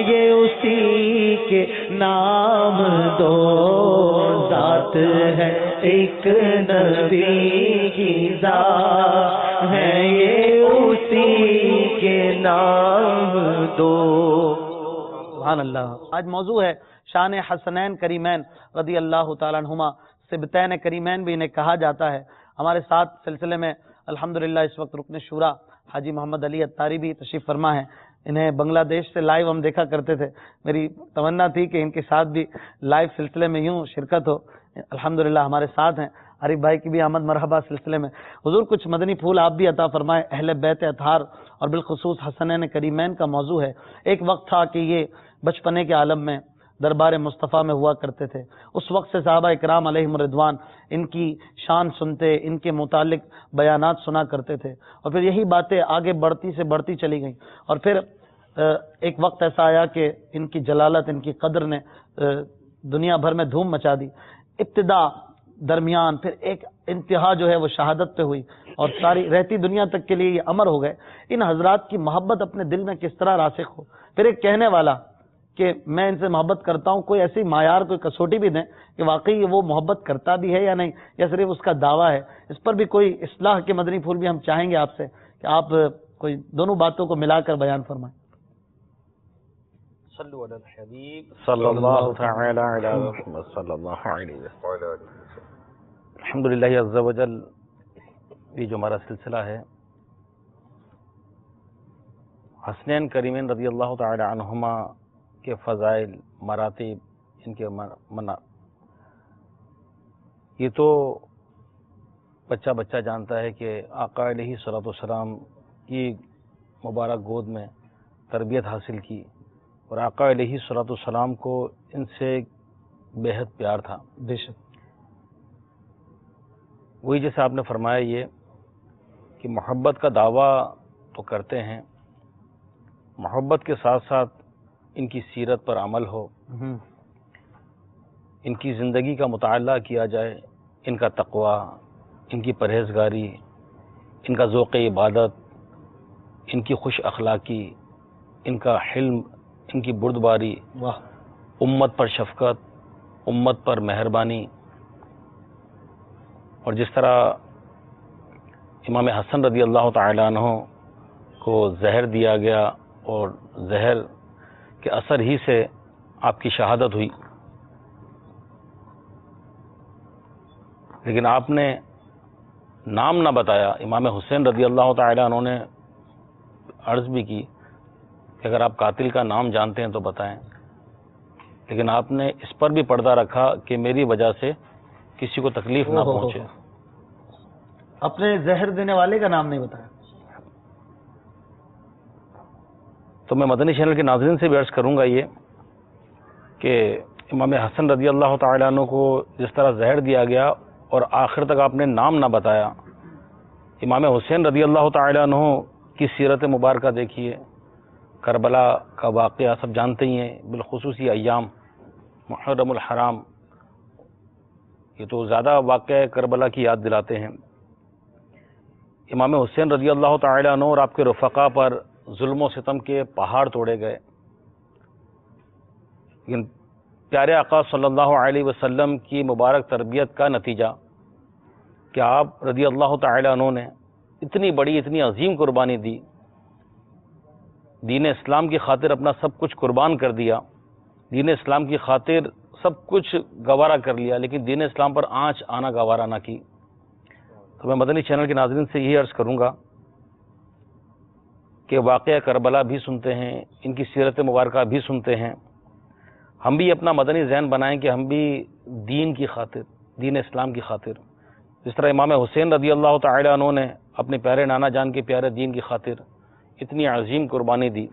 یہ اسی کے نام دو، ذات ہے ایک نبی کی ذات ہے، یہ اسی کے نام دو۔ سبحان اللہ۔ آج موضوع ہے شان حسنین کریمین رضی اللہ تعالیٰ عنہما، سبتین کریمین بھی انہیں کہا جاتا ہے۔ ہمارے ساتھ سلسلے میں الحمدللہ اس وقت رکن شورا حاجی محمد علی اتاری بھی تشریف فرما ہے۔ انہیں بنگلہ دیش سے لائیو ہم دیکھا کرتے تھے، میری تمنا تھی کہ ان کے ساتھ بھی لائیو سلسلے میں یوں شرکت ہو۔ الحمدللہ ہمارے ساتھ ہیں، عارف بھائی کی بھی آمد مرحبا سلسلے میں۔ حضور کچھ مدنی پھول آپ بھی عطا فرمائے۔ اہل بیت اطہار اور بالخصوص حسنین کریمین کا موضوع ہے۔ ایک وقت تھا کہ یہ بچپنے کے عالم میں دربار مصطفیٰ میں ہوا کرتے تھے۔ اس وقت سے صحابہ اکرام علیہم الرضوان ان کی شان سنتے، ان کے متعلق بیانات سنا کرتے تھے، اور پھر یہی باتیں آگے بڑھتی سے بڑھتی چلی گئیں، اور پھر ایک وقت ایسا آیا کہ ان کی جلالت، ان کی قدر نے دنیا بھر میں دھوم مچا دی۔ ابتدا، درمیان، پھر ایک انتہا جو ہے وہ شہادت پہ ہوئی، اور ساری رہتی دنیا تک کے لیے یہ امر ہو گئے۔ ان حضرات کی محبت اپنے دل میں کس طرح راسخ ہو، پھر ایک کہنے والا کہ میں ان سے محبت کرتا ہوں، کوئی ایسی معیار، کوئی کسوٹی بھی دیں کہ واقعی وہ محبت کرتا بھی ہے یا نہیں، یا صرف اس کا دعویٰ ہے۔ اس پر بھی کوئی اصلاح کے مدنی پھول بھی ہم چاہیں گے آپ سے کہ آپ کوئی دونوں باتوں کو ملا کر بیان فرمائیں۔ صلو علی الحبیب صلی اللہ تعالی علی محمد صلی اللہ علیہ وسلم۔ الحمدللہ عز و جل، یہ جو ہمارا سلسلہ ہے حسنین کریمین رضی اللہ تعالی عنہما کے فضائل، مراتب، ان کے یہ تو بچہ بچہ جانتا ہے کہ آقا علیہ الصلوۃ والسلام کی مبارک گود میں تربیت حاصل کی، اور آقا علیہ الصلوۃ والسلام کو ان سے بے حد پیار تھا۔ بے شک۔ وہی جیسے آپ نے فرمایا یہ کہ محبت کا دعویٰ تو کرتے ہیں، محبت کے ساتھ ساتھ ان کی سیرت پر عمل ہو، ان کی زندگی کا مطالعہ کیا جائے، ان کا تقوی، ان کی پرہیزگاری، ان کا ذوق عبادت، ان کی خوش اخلاقی، ان کا حلم، ان کی بردباری، امت پر شفقت، امت پر مہربانی۔ اور جس طرح امام حسن رضی اللہ تعالیٰ عنہ کو زہر دیا گیا اور زہر کے اثر ہی سے آپ کی شہادت ہوئی، لیکن آپ نے نام نہ بتایا۔ امام حسین رضی اللہ تعالیٰ عنہ نے عرض بھی کی کہ اگر آپ قاتل کا نام جانتے ہیں تو بتائیں، لیکن آپ نے اس پر بھی پردہ رکھا کہ میری وجہ سے کسی کو تکلیف نہ پہنچے۔ اپنے زہر دینے والے کا نام نہیں بتایا۔ تو میں مدنی چینل کے ناظرین سے بھی عرض کروں گا یہ کہ امام حسن رضی اللہ تعالیٰ عنہ کو جس طرح زہر دیا گیا اور آخر تک آپ نے نام نہ بتایا، امام حسین رضی اللہ تعالیٰ عنہ کی سیرت مبارکہ دیکھیے، کربلا کا واقعہ سب جانتے ہی ہیں، بالخصوص یہ ایام محرم الحرام، یہ تو زیادہ واقعہ کربلا کی یاد دلاتے ہیں۔ امام حسین رضی اللہ تعالیٰ عنہ اور آپ کے رفقا پر ظلم و ستم کے پہاڑ توڑے گئے، لیکن پیارے آقا صلی اللہ علیہ وسلم کی مبارک تربیت کا نتیجہ کہ آپ رضی اللہ تعالیٰ عنہ نے اتنی بڑی، اتنی عظیم قربانی دی، دین اسلام کی خاطر اپنا سب کچھ قربان کر دیا، دین اسلام کی خاطر سب کچھ گوارا کر لیا، لیکن دین اسلام پر آنچ آنا گوارا نہ کی۔ تو میں مدنی چینل کے ناظرین سے یہی عرض کروں گا کہ واقعہ کربلا بھی سنتے ہیں، ان کی سیرت مبارکہ بھی سنتے ہیں، ہم بھی اپنا مدنی ذہن بنائیں کہ ہم بھی دین کی خاطر، دین اسلام کی خاطر، جس طرح امام حسین رضی اللہ تعالیٰ عنہ نے اپنے پیارے نانا جان کے پیارے دین کی خاطر اتنی عظیم قربانی دی،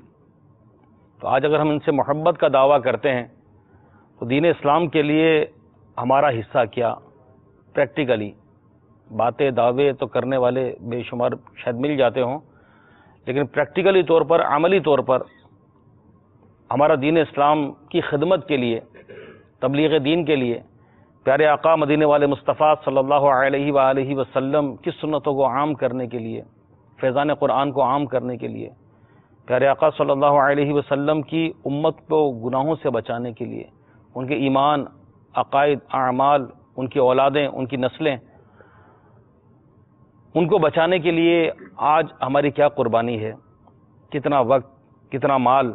تو آج اگر ہم ان سے محبت کا دعویٰ کرتے ہیں تو دین اسلام کے لیے ہمارا حصہ کیا؟ پریکٹیکلی باتیں دعوے تو کرنے والے بے شمار شاید مل جاتے ہوں، لیکن پریکٹیکلی طور پر، عملی طور پر ہمارا دین اسلام کی خدمت کے لیے، تبلیغ دین کے لیے پیارے آقا مدینے والے مصطفیٰ صلی اللہ علیہ وآلہ وسلم کی سنتوں کو عام کرنے کے لیے، فیضان قرآن کو عام کرنے کے لیے، پیارے آقا صلی اللہ علیہ وسلم کی امت کو گناہوں سے بچانے کے لیے، ان کے ایمان، عقائد، اعمال، ان کی اولادیں، ان کی نسلیں، ان کو بچانے کے لیے آج ہماری کیا قربانی ہے، کتنا وقت، کتنا مال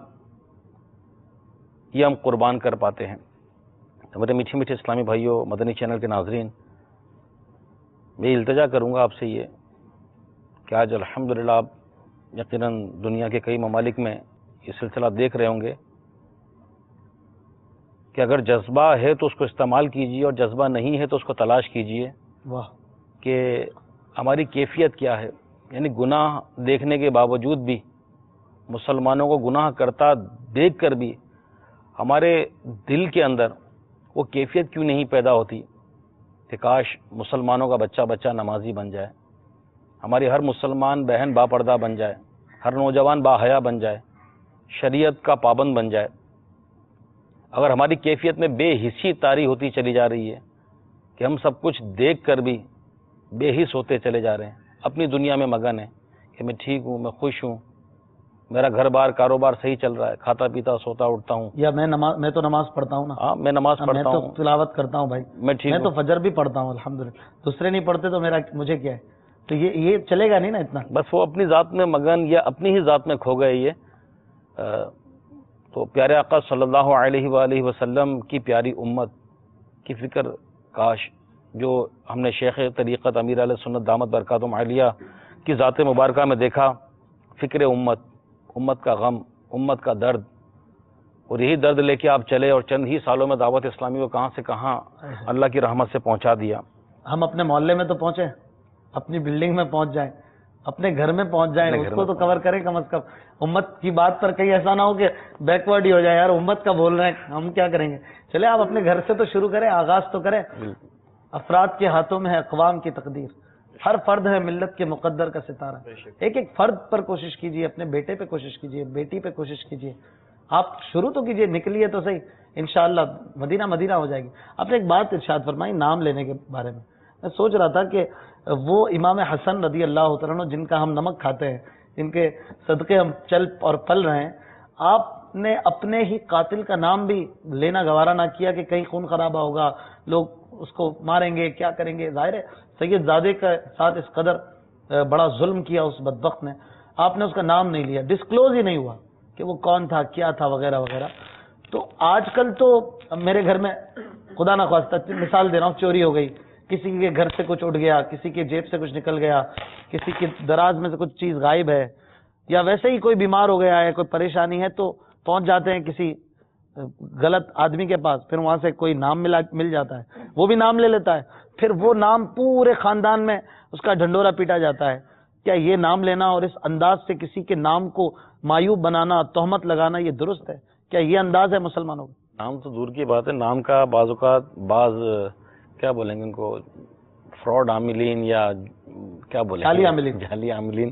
یہ ہم قربان کر پاتے ہیں۔ میرے میٹھے میٹھے اسلامی بھائیوں، مدنی چینل کے ناظرین، میں التجا کروں گا آپ سے یہ کہ آج الحمدللہ آپ یقیناً دنیا کے کئی ممالک میں یہ سلسلہ دیکھ رہے ہوں گے کہ اگر جذبہ ہے تو اس کو استعمال کیجیے، اور جذبہ نہیں ہے تو اس کو تلاش کیجیے کہ ہماری کیفیت کیا ہے۔ یعنی گناہ دیکھنے کے باوجود بھی، مسلمانوں کو گناہ کرتا دیکھ کر بھی ہمارے دل کے اندر وہ کیفیت کیوں نہیں پیدا ہوتی کہ کاش مسلمانوں کا بچہ بچہ نمازی بن جائے، ہماری ہر مسلمان بہن باپردہ بن جائے، ہر نوجوان باحیا بن جائے، شریعت کا پابند بن جائے۔ اگر ہماری کیفیت میں بے حسی طاری ہوتی چلی جا رہی ہے کہ ہم سب کچھ دیکھ کر بھی بے حس ہوتے چلے جا رہے ہیں، اپنی دنیا میں مگن ہیں کہ میں ٹھیک ہوں، میں خوش ہوں، میرا گھر بار کاروبار صحیح چل رہا ہے، کھاتا پیتا سوتا اٹھتا ہوں، یا میں تو نماز پڑھتا ہوں نا، ہاں میں نماز پڑھتا میں ہوں، تو تلاوت کرتا ہوں بھائی، میں ٹھیک میں تو ہوں، فجر بھی پڑھتا ہوں الحمدللہ، دوسرے نہیں پڑھتے تو مجھے کیا ہے؟ تو یہ چلے گا نہیں نا اتنا۔ بس وہ اپنی ذات میں مگن یا اپنی ہی ذات میں کھو گئے یہ۔ تو پیارے آقا صلی اللہ علیہ وآلہ وسلم کی پیاری امت کی فکر کاش جو ہم نے شیخ طریقت امیر علیہ سنت دامت برکاتہم عالیہ کی ذات مبارکہ میں دیکھا، فکر امت کا غم، امت کا درد، اور یہی درد لے کے آپ چلے اور چند ہی سالوں میں دعوت اسلامی کو کہاں سے کہاں اللہ کی رحمت سے پہنچا دیا۔ ہم اپنے محلے میں تو پہنچے، اپنی بلڈنگ میں پہنچ جائیں، اپنے گھر میں پہنچ جائیں، اس کو تو کور کریں کم از کم۔ امت کی بات پر کہیں ایسا نہ ہو کہ بیکورڈ ہی ہو جائے، یار امت کا بول رہے ہیں ہم کیا کریں گے۔ چلے آپ اپنے گھر سے تو شروع کریں، آغاز تو کریں۔ افراد کے ہاتھوں میں ہے اقوام کی تقدیر، ہر فرد ہے ملت کے مقدر کا ستارہ۔ ایک ایک فرد پر کوشش کیجیے، اپنے بیٹے پہ کوشش کیجیے، بیٹی پہ کوشش کیجیے، آپ شروع تو کیجیے، نکلیے تو صحیح، انشاءاللہ مدینہ مدینہ ہو جائے گی۔ آپ نے ایک بات ارشاد فرمائی نام لینے کے بارے میں سوچ رہا تھا کہ وہ امام حسن رضی اللہ تعالیٰ عنہ جن کا ہم نمک کھاتے ہیں، جن کے صدقے ہم چل اور پل رہے ہیں، آپ نے اپنے ہی قاتل کا نام بھی لینا گوارا نہ کیا کہ کہیں خون خرابہ ہوگا، لوگ اس کو ماریں گے، کیا کریں گے۔ ظاہر ہے سید زادے کے ساتھ اس قدر بڑا ظلم کیا اس بدبخت نے، آپ نے اس کا نام نہیں لیا، ڈسکلوز ہی نہیں ہوا کہ وہ کون تھا، کیا تھا، وغیرہ وغیرہ۔ تو آج کل تو میرے گھر میں خدا نہ خواستہ مثال دے رہا ہوں، چوری ہو گئی، کسی کے گھر سے کچھ اٹھ گیا، کسی کے جیب سے کچھ نکل گیا، کسی کے دراز میں سے کچھ چیز غائب ہے، یا ویسے ہی کوئی بیمار ہو گیا ہے، کوئی پریشانی ہے، تو پہنچ جاتے ہیں کسی غلط آدمی کے پاس، پھر وہاں سے کوئی نام مل جاتا ہے، وہ بھی نام لے لیتا ہے، پھر وہ نام پورے خاندان میں اس کا ڈھنڈورا پیٹا جاتا ہے۔ کیا یہ نام لینا اور اس انداز سے کسی کے نام کو معیوب بنانا، تہمت لگانا، یہ درست ہے؟ کیا یہ انداز ہے مسلمانوں کا؟ نام تو دور کی بات ہے، نام کا بعض اوقات کیا بولیں گے ان کو، فراڈ عاملین یا کیا بولیں گے، جعلی عاملین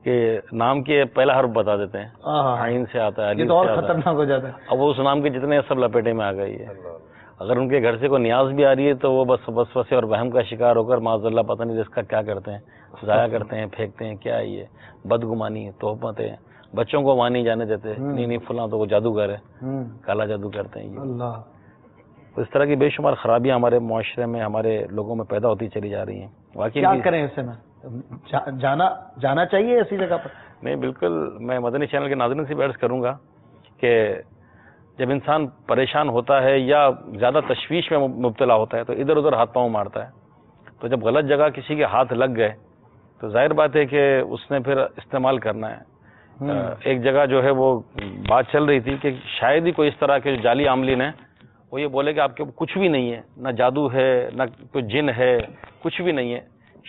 کہ نام کے پہلا حرف بتا دیتے ہیں، عین سے آتا ہے، یہ تو اور خطرناک ہو جاتا ہے۔ اب وہ اس نام کے جتنے سب لپیٹے میں آ گئی ہے۔ اگر ان کے گھر سے کوئی نیاز بھی آ رہی ہے تو وہ بس وسوسے اور وہم کا شکار ہو کر معاذ اللہ پتہ نہیں اس کا کیا کرتے ہیں، ضائع کرتے ہیں، پھینکتے ہیں۔ کیا ہے یہ بدگمانی، تہمتیں، بچوں کو وہاں نہیں جانے دیتے، نہیں فلاں تو وہ جادوگر ہے، کالا جادو کرتے ہیں۔ اللہ، اس طرح کی بے شمار خرابیاں ہمارے معاشرے میں، ہمارے لوگوں میں پیدا ہوتی چلی جا رہی ہیں۔ واقعی کیا کریں ایسے میں؟ جانا چاہیے ایسی جگہ پر؟ نہیں، بالکل، میں مدنی چینل کے ناظرین سے بھی عرض کروں گا کہ جب انسان پریشان ہوتا ہے یا زیادہ تشویش میں مبتلا ہوتا ہے تو ادھر ادھر ہاتھ پاؤں مارتا ہے، تو جب غلط جگہ کسی کے ہاتھ لگ گئے تو ظاہر بات ہے کہ اس نے پھر استعمال کرنا ہے۔ ایک جگہ جو ہے وہ بات چل رہی تھی کہ شاید ہی کوئی اس طرح کے جو جعلی عاملین ہیں وہ یہ بولے کہ آپ کے کچھ بھی نہیں ہے، نہ جادو ہے، نہ کوئی جن ہے، کچھ بھی نہیں ہے۔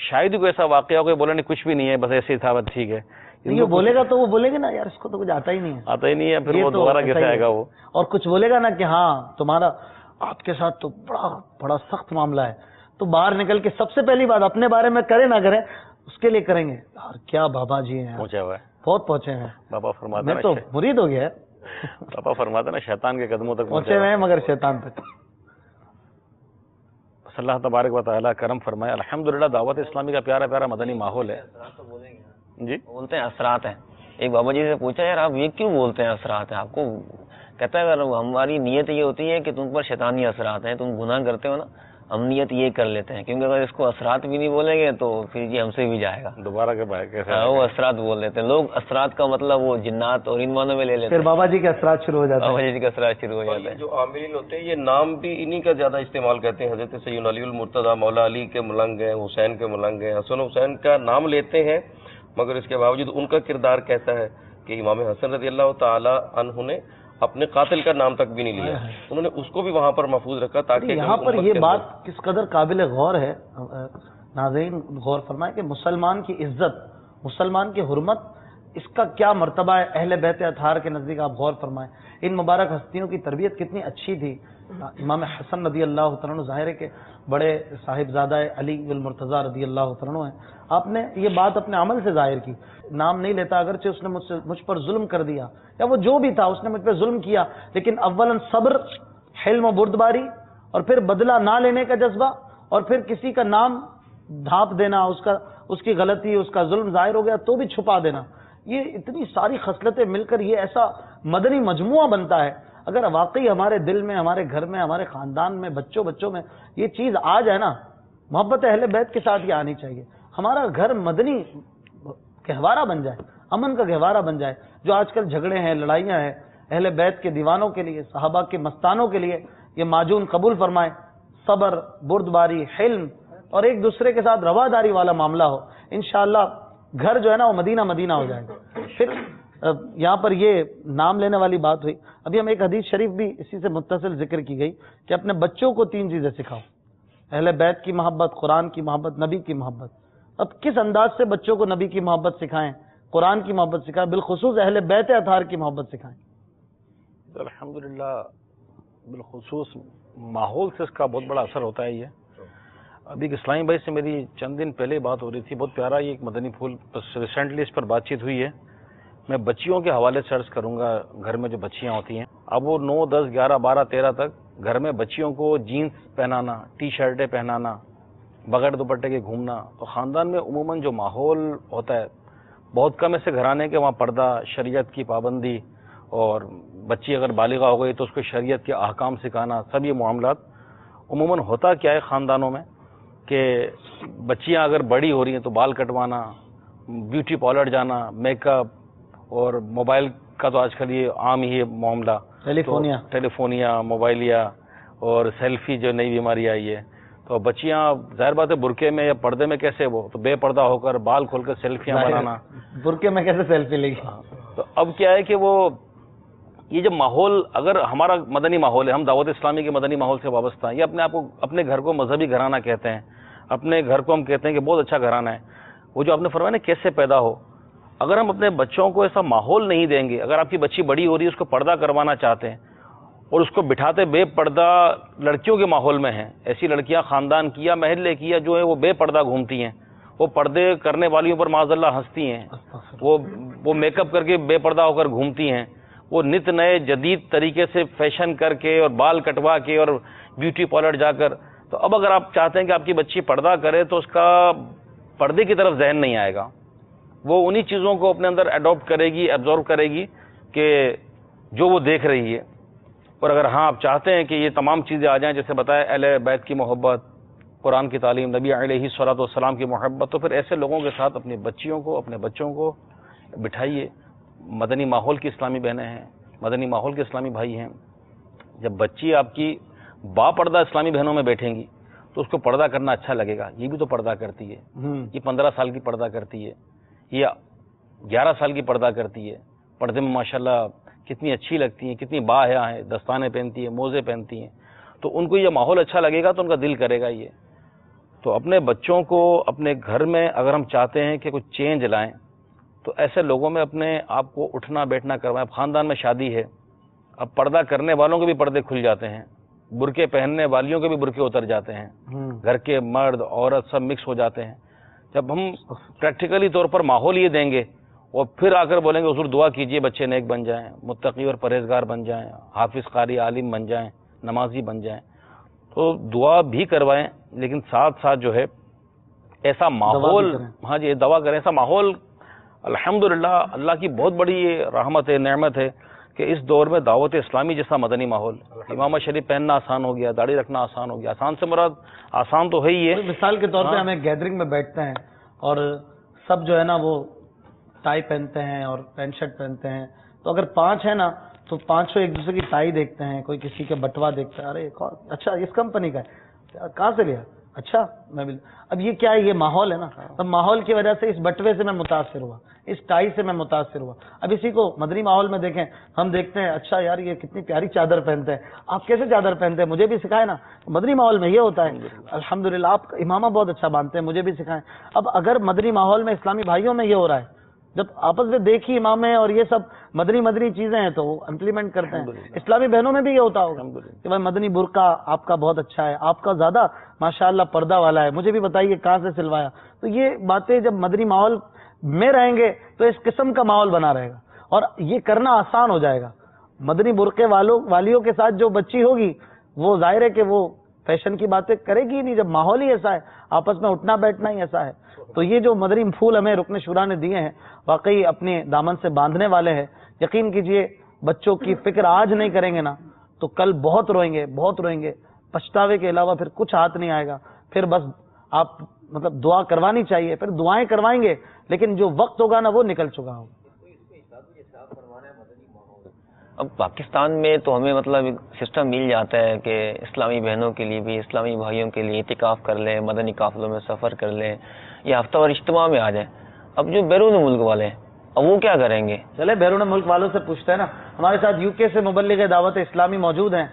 شاید ہی کوئی ایسا واقعہ ہو کہ بولے نہیں کچھ بھی نہیں ہے، بس ایسے ہی تھا، بس ٹھیک ہے۔ یہ بولے گا تو وہ بولے گا نا یار اس کو تو کچھ آتا ہی نہیں ہے، آتا ہی نہیں ہے، پھر وہ دوبارہ کیسے آئے گا وہ؟ اور کچھ بولے گا نا کہ ہاں تمہارا آپ کے ساتھ تو بڑا سخت معاملہ ہے، تو باہر نکل کے سب سے پہلی بات اپنے بارے میں کرے نہ کرے اس کے لیے کریں گے۔ یار کیا بابا جی ہیں، پہنچا ہوا ہے، بہت پہنچے ہیں۔ بابا فرماتے میں تو مرید ہو گیا ہے۔ پاپا فرماتے نا شیطان کے قدموں تک پہنچے ہوئے ہیں مگر شیطان تک۔ بس اللہ تبارک و تعالیٰ کرم فرمائے. الحمدللہ دعوت اسلامی کا پیارا پیارا مدنی ماحول ہے. جی بولتے ہیں اثرات ہیں. ایک بابا جی سے پوچھا یار آپ یہ کیوں بولتے ہیں اثرات ہیں آپ کو؟ کہتا ہے اگر ہماری نیت یہ ہوتی ہے کہ تم پر شیطانی اثرات ہیں، تم گناہ کرتے ہو نا، ہم نیت یہ کر لیتے ہیں، کیونکہ اگر اس کو اثرات بھی نہیں بولیں گے تو پھر یہ ہم سے بھی جائے گا. دوبارہ کے بعد کیسے وہ اثرات بول لیتے ہیں لوگ. اثرات کا مطلب وہ جنات اور ان معنوں میں لے لیتے پھر ہیں. بابا جی کے اثرات شروع ہو جاتے ہیں. بابا جی کے اثرات شروع ہو جاتے ہیں. جو عاملین ہوتے ہیں یہ نام بھی انہی کا زیادہ استعمال کرتے ہیں. حضرت سیدنا علی المرتضیٰ مولا علی کے ملنگ ہیں، حسین کے ملنگ ہیں، حسن حسین کا نام لیتے ہیں، مگر اس کے باوجود ان کا کردار کیسا ہے کہ امام حسن رضی اللہ تعالی عنہ نے اپنے قاتل کا نام تک بھی نہیں لیا، انہوں نے اس کو بھی وہاں پر محفوظ رکھا تاکہ یہاں پر یہ بات کس قدر قابل غور ہے. ناظرین غور فرمائیں کہ مسلمان کی عزت، مسلمان کی حرمت، اس کا کیا مرتبہ ہے اہل بیت اطہار کے نزدیک. آپ غور فرمائیں ان مبارک ہستیوں کی تربیت کتنی اچھی تھی. امام حسن رضی اللہ تعالیٰ عنہ ظاہر ہے کہ بڑے صاحبزادہ علی المرتضیٰ رضی اللہ تعالیٰ عنہ ہیں. آپ نے یہ بات اپنے عمل سے ظاہر کی. نام نہیں لیتا اگرچہ اس نے مجھ پر ظلم کر دیا، یا وہ جو بھی تھا اس نے مجھ پہ ظلم کیا، لیکن اولاً صبر، حلم و بردباری، اور پھر بدلہ نہ لینے کا جذبہ، اور پھر کسی کا نام ڈھانپ دینا، اس کی غلطی، اس کا ظلم ظاہر ہو گیا تو بھی چھپا دینا. یہ اتنی ساری خصلتیں مل کر یہ ایسا مدنی مجموعہ بنتا ہے. اگر واقعی ہمارے دل میں، ہمارے گھر میں، ہمارے خاندان میں، بچوں میں یہ چیز آ جائے نا، محبت اہل بیت کے ساتھ یہ آنی چاہیے. ہمارا گھر مدنی گہوارہ بن جائے، امن کا گہوارہ بن جائے. جو آج کل جھگڑے ہیں، لڑائیاں ہیں، اہل بیت کے دیوانوں کے لیے، صحابہ کے مستانوں کے لیے یہ معجون قبول فرمائے. صبر، بردباری، حلم اور ایک دوسرے کے ساتھ رواداری والا معاملہ ہو، انشاءاللہ گھر جو ہے نا وہ مدینہ مدینہ ہو جائے گا. پھر یہاں پر یہ نام لینے والی بات ہوئی. ابھی ہم ایک حدیث شریف بھی اسی سے متصل ذکر کی گئی کہ اپنے بچوں کو 3 چیزیں سکھاؤ: اہل بیت کی محبت، قرآن کی محبت، نبی کی محبت. اب کس انداز سے بچوں کو نبی کی محبت سکھائیں، قرآن کی محبت سکھائیں، بالخصوص اہل بیت اطہار کی محبت سکھائیں؟ الحمدللہ بالخصوص ماحول سے اس کا بہت بڑا اثر ہوتا ہے. یہ ابھی ایک اسلامی بھائی سے میری چند دن پہلے بات ہو رہی تھی، بہت پیارا یہ ایک مدنی پھول، بس ریسنٹلی اس پر بات چیت ہوئی ہے. میں بچیوں کے حوالے سے عرض کروں گا. گھر میں جو بچیاں ہوتی ہیں، اب وہ 9، 10، 11، 12، 13 تک گھر میں بچیوں کو جینس پہنانا، ٹی شرٹیں پہنانا، بغیر دوپٹے کے گھومنا، تو خاندان میں عموماً جو ماحول ہوتا ہے، بہت کم ایسے گھرانے کے وہاں پردہ، شریعت کی پابندی، اور بچی اگر بالغہ ہو گئی تو اس کو شریعت کے احکام سکھانا، سب یہ معاملات. عموماً ہوتا کیا ہے خاندانوں میں کہ بچیاں اگر بڑی ہو رہی ہیں تو بال کٹوانا، بیوٹی پارلر جانا، میک اپ، اور موبائل کا تو آج کل یہ عام ہی ہے معاملہ، ٹیلیفونیا، موبائلیا، اور سیلفی جو نئی بیماری آئی ہے. تو بچیاں ظاہر بات ہے برقعے میں یا پردے میں کیسے، وہ تو بے پردہ ہو کر بال کھول کر سیلفیاں بنانا، برقعے میں کیسے سیلفی لے گی. تو اب کیا ہے کہ وہ یہ جب ماحول، اگر ہمارا مدنی ماحول ہے، ہم دعوت اسلامی کے مدنی ماحول سے وابستہ ہیں، یہ اپنے آپ کو، اپنے گھر کو مذہبی گھرانہ کہتے ہیں، اپنے گھر کو ہم کہتے ہیں کہ بہت اچھا گھرانہ ہے. وہ جو آپ نے فرمایا نا کیسے پیدا ہو، اگر ہم اپنے بچوں کو ایسا ماحول نہیں دیں گے، اگر آپ کی بچی بڑی ہو رہی ہے، اس کو پردہ کروانا چاہتے ہیں اور اس کو بٹھاتے بے پردہ لڑکیوں کے ماحول میں ہیں، ایسی لڑکیاں خاندان کی یا محلے کی یا جو ہے وہ بے پردہ گھومتی ہیں، وہ پردے کرنے والیوں پر معاذ اللہ ہنستی ہیں، وہ میک اپ کر کے بے پردہ ہو کر گھومتی ہیں، وہ نت نئے جدید طریقے سے فیشن کر کے اور بال کٹوا کے اور بیوٹی پارلر جا کر. تو اب اگر آپ چاہتے ہیں کہ آپ کی بچی پردہ کرے تو اس کا پردے کی طرف ذہن نہیں آئے گا، وہ انہی چیزوں کو اپنے اندر اڈاپٹ کرے گی، ایبزارو کرے گی کہ جو وہ دیکھ رہی ہے. اور اگر ہاں آپ چاہتے ہیں کہ یہ تمام چیزیں آ جائیں، جیسے بتایا اہل بیت کی محبت، قرآن کی تعلیم، نبی علیہ الصلوۃ والسلام کی محبت، تو پھر ایسے لوگوں کے ساتھ اپنی بچیوں کو، اپنے بچوں کو بٹھائیے. مدنی ماحول کی اسلامی بہنیں ہیں، مدنی ماحول کے اسلامی بھائی ہیں. جب بچی آپ کی با پردہ اسلامی بہنوں میں بیٹھیں گی تو اس کو پردہ کرنا اچھا لگے گا. یہ بھی تو پردہ کرتی ہے، یہ 15 سال کی پردہ کرتی ہے، یہ 11 سال کی پردہ کرتی ہے، پردے میں ماشاءاللہ کتنی اچھی لگتی ہیں، کتنی باحیا ہیں، دستانے پہنتی ہیں، موزے پہنتی ہیں. تو ان کو یہ ماحول اچھا لگے گا تو ان کا دل کرے گا یہ. تو اپنے بچوں کو اپنے گھر میں اگر ہم چاہتے ہیں کہ کچھ چینج لائیں تو ایسے لوگوں میں اپنے آپ کو اٹھنا بیٹھنا کروائیں. اب خاندان میں شادی ہے، اب پردہ کرنے والوں کے بھی پردے کھل جاتے ہیں، برقعے پہننے والیوں کے بھی برقعے اتر جاتے ہیں، گھر کے مرد عورت سب مکس ہو جاتے ہیں. جب ہم پریکٹیکلی طور پر ماحول یہ دیں گے اور پھر آ کر بولیں گے حضور دعا کیجئے بچے نیک بن جائیں، متقی اور پرہیزگار بن جائیں، حافظ قاری عالم بن جائیں، نمازی بن جائیں، تو دعا بھی کروائیں، لیکن ساتھ ساتھ جو ہے ایسا ماحول، ہاں جی دعا کریں، ایسا ماحول الحمدللہ اللہ کی بہت بڑی یہ رحمت ہے، نعمت ہے کہ اس دور میں دعوت اسلامی جیسا مدنی ماحول، امامہ شریف پہننا آسان ہو گیا، داڑھی رکھنا آسان ہو گیا، آسان سے مراد آسان تو ہے ہی ہے۔ مثال کے طور پہ ہم ایک گیدرنگ میں بیٹھتے ہیں اور سب جو ہے نا وہ ٹائی پہنتے ہیں اور پینٹ شرٹ پہنتے ہیں، تو اگر 5 ہے نا تو 5 ایک دوسرے کی ٹائی دیکھتے ہیں، کوئی کسی کے بٹوا دیکھتا ہے، ارے اچھا اس کمپنی کا ہے، کہاں سے لیا، اچھا میں بھی۔ اب یہ کیا ہے، یہ ماحول ہے نا، اب ماحول کی وجہ سے اس بٹوے سے میں متاثر ہوا، اس ٹائی سے میں متاثر ہوا۔ اب اسی کو مدنی ماحول میں دیکھیں، ہم دیکھتے ہیں اچھا یار یہ کتنی پیاری چادر پہنتے ہیں، آپ کیسے چادر پہنتے ہیں، مجھے بھی سکھائے نا۔ مدنی ماحول میں یہ ہوتا ہے، الحمدللہ آپ امامہ بہت اچھا باندھتے ہیں، مجھے بھی سکھائیں۔ اب اگر مدنی ماحول میں اسلامی بھائیوں میں یہ ہو رہا ہے، جب آپس میں دیکھی امامے اور یہ سب مدنی چیزیں ہیں تو وہ امپلیمنٹ کرتے ہیں۔ اسلامی بہنوں میں بھی یہ ہوتا ہوگا کہ بھائی مدنی برقع آپ کا بہت اچھا ہے، آپ کا زیادہ ماشاءاللہ پردہ والا ہے، مجھے بھی بتائیے کہاں سے سلوایا۔ تو یہ باتیں جب مدنی ماحول میں رہیں گے تو اس قسم کا ماحول بنا رہے گا اور یہ کرنا آسان ہو جائے گا۔ مدنی برقعے والیوں کے ساتھ جو بچی ہوگی وہ ظاہر ہے کہ وہ فیشن کی باتیں کرے گی نہیں، جب ماحول ہی ایسا ہے، آپس میں اٹھنا بیٹھنا ہی ایسا ہے۔ تو یہ جو مدنی پھول ہمیں رکن شورا نے دیے ہیں واقعی اپنے دامن سے باندھنے والے ہیں۔ یقین کیجئے بچوں کی فکر آج نہیں کریں گے نا تو کل بہت روئیں گے، پچھتاوے کے علاوہ پھر کچھ ہاتھ نہیں آئے گا۔ پھر بس آپ مطلب دعا کروانی چاہیے، پھر دعائیں کروائیں گے، لیکن جو وقت ہوگا نا وہ نکل چکا ہوگا۔ اب پاکستان میں تو ہمیں مطلب ایک سسٹم مل جاتا ہے کہ اسلامی بہنوں کے لیے بھی، اسلامی بھائیوں کے لیے اعتکاف کر لیں، مدنی قافلوں میں سفر کر لیں یا ہفتہ وار اجتماع میں آ جائیں۔ اب جو بیرون ملک والے ہیں اب وہ کیا کریں گے؟ چلے بیرون ملک والوں سے پوچھتے ہیں نا، ہمارے ساتھ UK سے مبلغ دعوت اسلامی موجود ہیں،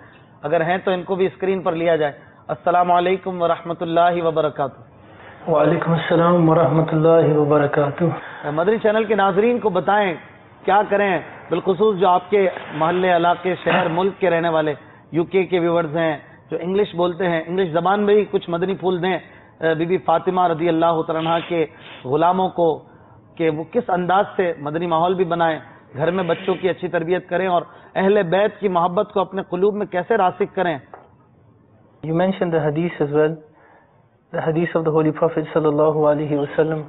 اگر ہیں تو ان کو بھی اسکرین پر لیا جائے۔ السلام علیکم ورحمۃ اللہ وبرکاتہ۔ وعلیکم السلام ورحمۃ اللہ وبرکاتہ۔ مدنی چینل کے ناظرین کو بتائیں کیا کریں، بالخصوص جو آپ کے محلے، علاقے، شہر، ملک کے رہنے والے UK کے ویورز ہیں جو انگلش بولتے ہیں، انگلش زبان میں بھی کچھ مدنی پھول دیں بی بی فاطمہ رضی اللہ تعالیٰ عنہ کے غلاموں کو کہ وہ کس انداز سے مدنی ماحول بھی بنائیں، گھر میں بچوں کی اچھی تربیت کریں اور اہل بیت کی محبت کو اپنے قلوب میں کیسے راسخ کریں۔ You mentioned the hadith as well, the hadith of the Holy Prophet sallallahu alaihi wasallam.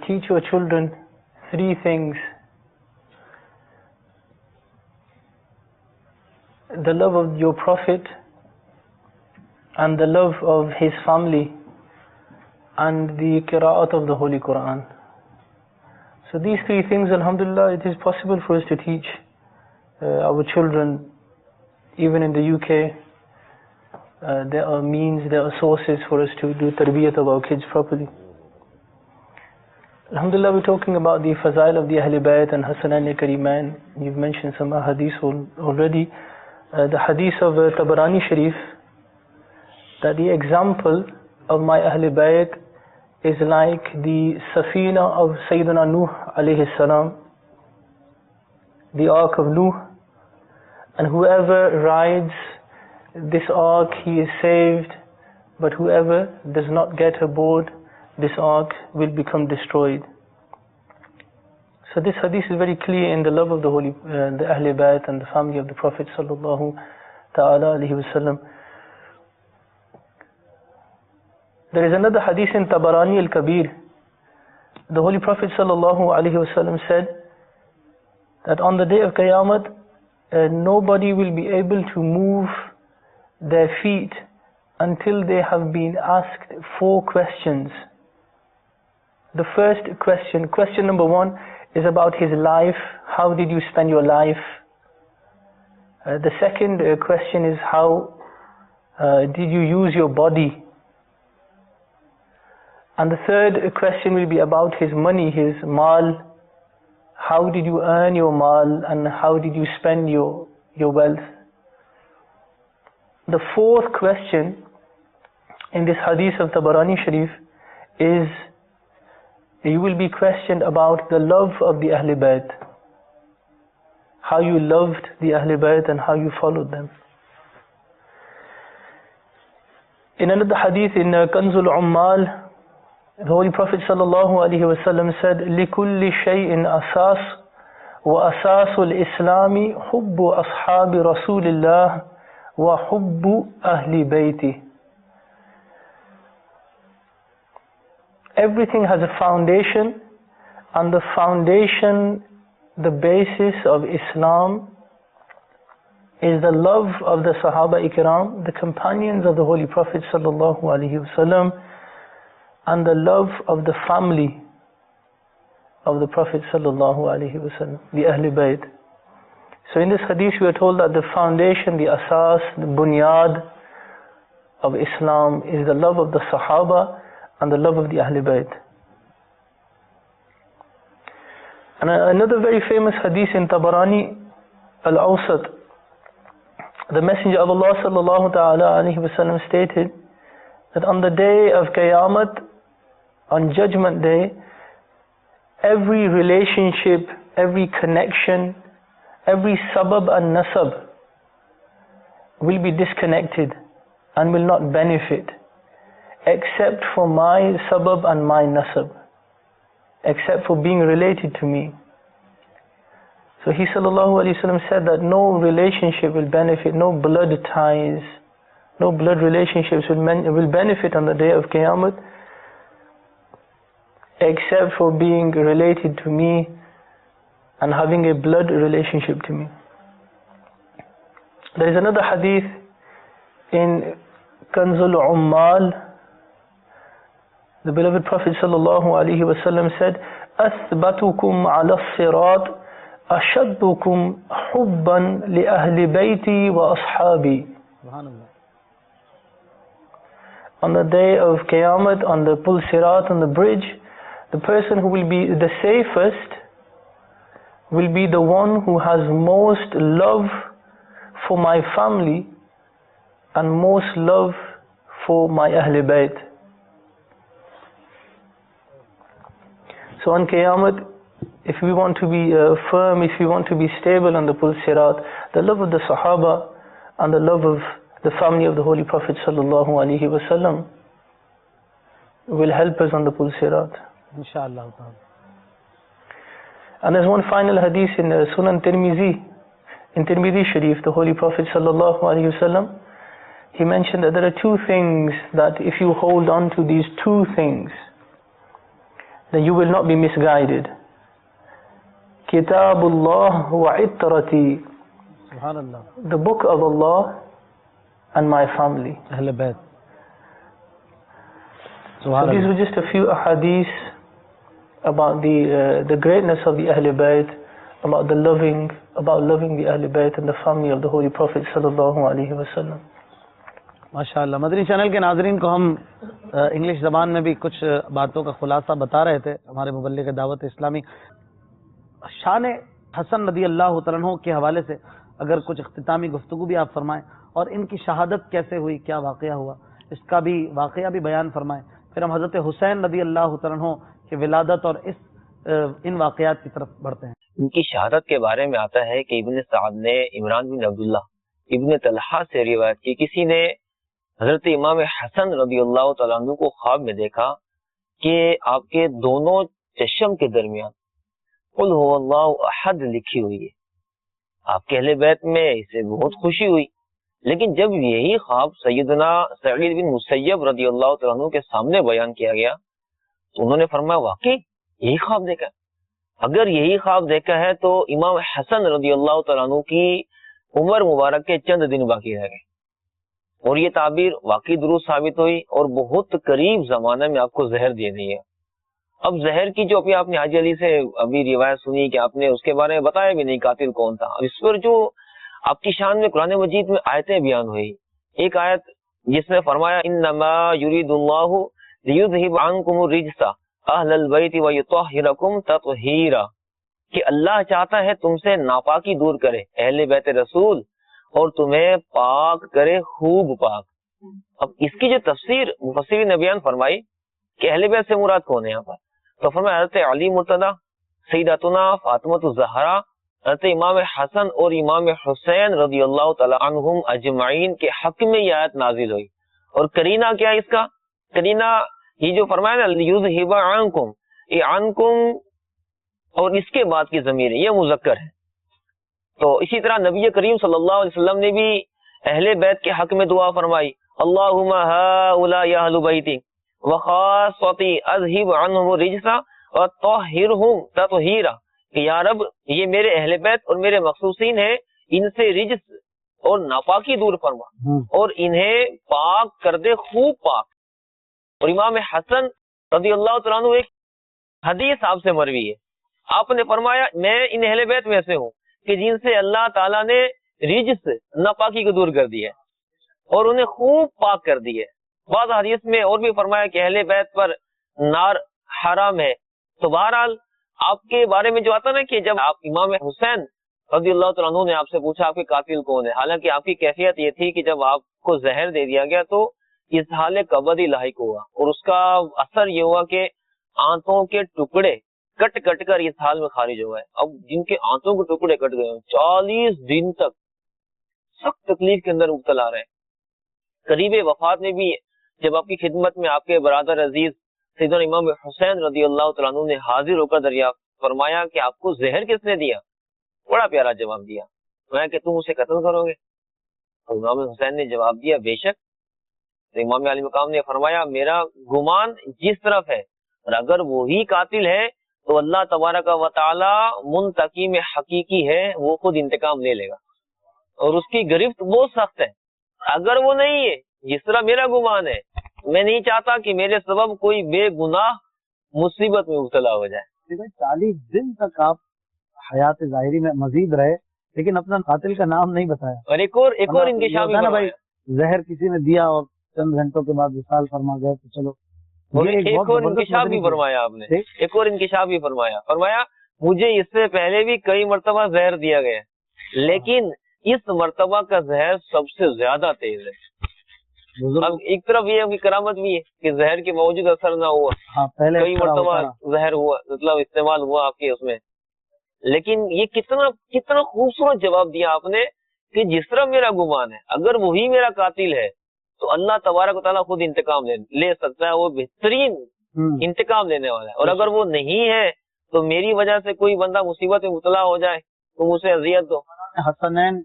Teach your children 3 things: the love of your Prophet and the love of his family and the qira'at of the Holy Quran. So these 3 things, alhamdulillah, it is possible for us to teach our children even in the UK. There are means, there are sources for us to do tarbiyat of our kids properly. Alhamdulillah, we're talking about the fazail of the Ahl Bayt and Hasanain Karimain. You've mentioned some hadith already. The hadith of Tabarani Sharif, that the example of my Ahl Bayt is like the Safina of Sayyidina Nuh alayhi salam, the Ark of Nuh, and whoever rides this Ark, he is saved, but whoever does not get aboard this Ark will become destroyed. So this hadith is very clear in the love of the Holy, the Ahl Bayt and the family of the Prophet sallallahu ta'ala alayhi wasallam. There is another hadith in Tabarani al-Kabir. The Holy Prophet sallallahu alaihi wasallam said that on the day of Qiyamah, nobody will be able to move their feet until they have been asked 4 questions. The first question number 1 is about his life. How did you spend your life? The second question is how did you use your body? And the third question will be about his money, his mal. How did you earn your mal and how did you spend your wealth? The 4th question in this hadith of Tabarani Sharif is you will be questioned about the love of the Ahl Bayt, how you loved the Ahl Bayt and how you followed them. In another hadith in Kanzul Ummal, the Holy Prophet sallallahu alaihi wasallam said, لِكُلِّ شَيْءٍ أَسَاسٌ وَأَسَاسُ الْإِسْلَامِ حُبُّ أَصْحَابِ رَسُولِ اللَّهِ وحب أهل بيته. Everything has a foundation, and the foundation, the basis of Islam is the love of the Sahaba Ikram, the companions of the Holy Prophet sallallahu alaihi wasallam, and the love of the family of the Prophet sallallahu alaihi wasallam, the Ahl Bayt. So in this hadith we are told that the foundation, the asas, the bunyad of Islam is the love of the Sahaba and the love of the Ahl Bayt. And another very famous hadith in Tabarani al-Awsat, the Messenger of Allah sallallahu ta'ala alayhi wa sallam stated that on the day of Qiyamah, on Judgment Day, every relationship, every connection, every sabab and nasab will be disconnected and will not benefit except for my sabab and my nasab, except for being related to me. So he sallallahu alaihi wasallam said that no relationship will benefit, no blood ties, no blood relationships will benefit on the day of Qiyamah except for being related to me and having a blood relationship to me. There is another hadith in Kanzul Ummal. The beloved Prophet sallallahu alaihi wasallam said, أثبتكم على الصراط أشدكم حبا لأهل بيتي وأصحابي. On the day of Qiyamah, on the Pul Sirat, on the bridge, the person who will be the safest will be the one who has most love for my family and most love for my Ahl Bayt. So on Qiyamah, if we want to be firm, if we want to be stable on the Pul Sirat, the love of the Sahaba and the love of the family of the Holy Prophet sallallahu alaihi wasallam will help us on the Pul Sirat. Inshallah. And there's one final hadith in Sunan Tirmizi, in Tirmizi Sharif, the Holy Prophet sallallahu alaihi wasallam, he mentioned that there are two things that if you hold on to these two things, then you will not be misguided. Kitabullah wa itrati, the book of Allah and my family. Ahl Bayt. So these were just a few ahadith about the greatness of the Ahl Bayt, about loving the Ahl Bayt and the family of the Holy Prophet sallallahu alaihi wasallam. ماشاءاللہ. مدنی channel کے ناظرین کو ہم English زبان میں بھی کچھ باتوں کا خلاصہ بتا رہے تھے. ہمارے مبلغ دعوت اسلامی شان حسن رضی اللہ تعالیٰ عنہ کے حوالے سے اگر کچھ اختتامی گفتگو بھی آپ فرمائیں, اور ان کی شہادت کیسے ہوئی, کیا واقعہ ہوا, اس کا بھی واقعہ بھی بیان فرمائیں. پھر ہم حضرت حسین رضی اللہ تعالیٰ عنہ کی ولادت اور ان واقعات کی طرف بڑھتے ہیں. ان کی شہادت کے بارے میں آتا ہے کہ ابن سعد نے عمران بن عبداللہ ابن طلحہ سے روایت کی, کسی نے حضرت امام حسن رضی اللہ تعالیٰ عنہ کو خواب میں دیکھا کہ آپ کے دونوں چشم کے درمیان قل هو اللہ احد لکھی ہوئی ہے. آپ کے اہل بیت میں اسے بہت خوشی ہوئی, لیکن جب یہی خواب سیدنا سعید بن مسیب رضی اللہ تعالیٰ عنہ کے سامنے بیان کیا گیا تو انہوں نے فرمایا واقعی یہی خواب دیکھا. اگر یہی خواب دیکھا ہے تو امام حسن رضی اللہ تعالیٰ عنہ کی عمر مبارک کے چند دن باقی رہ گئے, اور یہ تعبیر واقعی درست ثابت ہوئی, اور بہت قریب زمانے میں آپ کو زہر دے دی ہے. اب زہر کی جو ابھی آپ نے حاجی علی سے ابھی روایت سنی کہ آپ نے اس کے بارے میں بتایا بھی نہیں قاتل کون تھا. اب اس پر جو آپ کی شان میں قرآن مجید میں آیتیں بیان ہوئی, ایک آیت جس میں فرمایا انما یرید اللہ لیذھب عنکم الرجس اہل البیت ویطہرکم تطہیرا, کہ اللہ چاہتا ہے تم سے ناپاکی دور کرے اہل بیت رسول اور تمہیں پاک کرے خوب پاک. اب اس کی جو تفسیر مفسرین نے بیان فرمائی کہ اہل بیت سے مراد کون ہے یہاں پر, تو فرمایا حضرت علی مرتضی, سیدتنا فاطمۃ الزہرا, حضرت امام حسن اور امام حسین رضی اللہ تعالی عنہم اجمعین کے حق میں یہ آیت نازل ہوئی. اور کرینہ کیا ہے اس کا؟ کرینہ یہ جو فرمایا نا یذھب عنکم, یہ عنکم اور اس کے بعد کی ضمیر ہے, یہ مذکر ہے. تو اسی طرح نبی کریم صلی اللہ علیہ وسلم نے بھی اہل بیت کے حق میں دعا فرمائی، اللہم ہؤلاء اہل بیتی وخاصتی اذہب عنہم الرجس وطہرہم تطہیرا، کہ یا رب یہ میرے اہل بیت اور میرے مخصوصین ہیں، ان سے رجس اور ناپاکی دور فرما اور انہیں پاک کر دے، خوب پاک۔ اور امام حسن رضی اللہ تعالیٰ عنہ ایک حدیث آپ سے مروی ہے، آپ نے فرمایا میں ان اہل بیت میں سے ہوں کہ جن سے اللہ تعالیٰ نے رجس ناپاکی کو دور کر دی ہے اور انہیں خوب پاک کر دی ہے۔ بعض حدیث میں اور بھی فرمایا کہ اہل بیت پر نار حرام ہے۔ تو بہرحال آپ کے بارے میں جو آتا نا کہ جب آپ امام حسین رضی اللہ تعالیٰ عنہ نے آپ سے پوچھا آپ کے قاتل کون ہے، حالانکہ آپ کی کیفیت یہ تھی کہ جب آپ کو زہر دے دیا گیا تو اسحال کبد لاحق ہوا، اور اس کا اثر یہ ہوا کہ آنتوں کے ٹکڑے کٹ کٹ کر اسحال میں خارج ہوا ہے۔ اب جن کے آنتوں کے ٹکڑے کٹ گئے 40 دن تک سخت تکلیف کے اندر مبتلا رہے، قریب وفات میں بھی جب آپ کی خدمت میں آپ کے برادر عزیز سیدنا امام حسین رضی اللہ تعالیٰ عنہ نے حاضر ہو کر دریافت فرمایا کہ آپ کو زہر کس نے دیا؟ بڑا پیارا جواب دیا، میں کہ تم اسے قتل کرو گے؟ امام حسین نے جواب دیا بے شک۔ تو امام علی مقام نے فرمایا میرا گمان جس طرف ہے، اور اگر وہی قاتل ہے تو اللہ تبارک و تعالی منتقم حقیقی ہے، وہ خود انتقام لے لے گا اور اس کی گرفت بہت سخت ہے۔ اگر وہ نہیں ہے جس طرح میرا گمان ہے، میں نہیں چاہتا کہ میرے سبب کوئی بے گناہ مصیبت میں مبتلا ہو جائے۔ 40 دن تک آپ حیات ظاہری میں مزید رہے لیکن اپنا قاتل کا نام نہیں بتایا، اور ایک اور انکشاف نا بھائی، زہر کسی نے دیا اور چند گھنٹوں کے بعد وصال فرما گئے تو چلو ایک اور انکشاف بھی فرمایا آپ نے، ایک اور انکشاف بھی فرمایا مجھے اس سے پہلے بھی کئی مرتبہ زہر دیا گیا لیکن اس مرتبہ کا زہر سب سے زیادہ تیز ہے۔ اب ایک طرف یہ کرامت بھی ہے کہ زہر کے موجود اثر نہ ہوا، کئی مرتبہ زہر ہوا، مطلب استعمال ہوا آپ کے اس میں، لیکن یہ کتنا خوبصورت جواب دیا آپ نے کہ جس طرح میرا گمان ہے اگر وہی میرا قاتل ہے تو اللہ تبارک و تعالیٰ خود انتقام لے سکتا ہے، وہ بہترین انتقام لینے والا ہے، اور اگر وہ نہیں ہے تو میری وجہ سے کوئی بندہ مصیبت میں مبتلا ہو جائے تو اسے اذیت دو۔ حسنین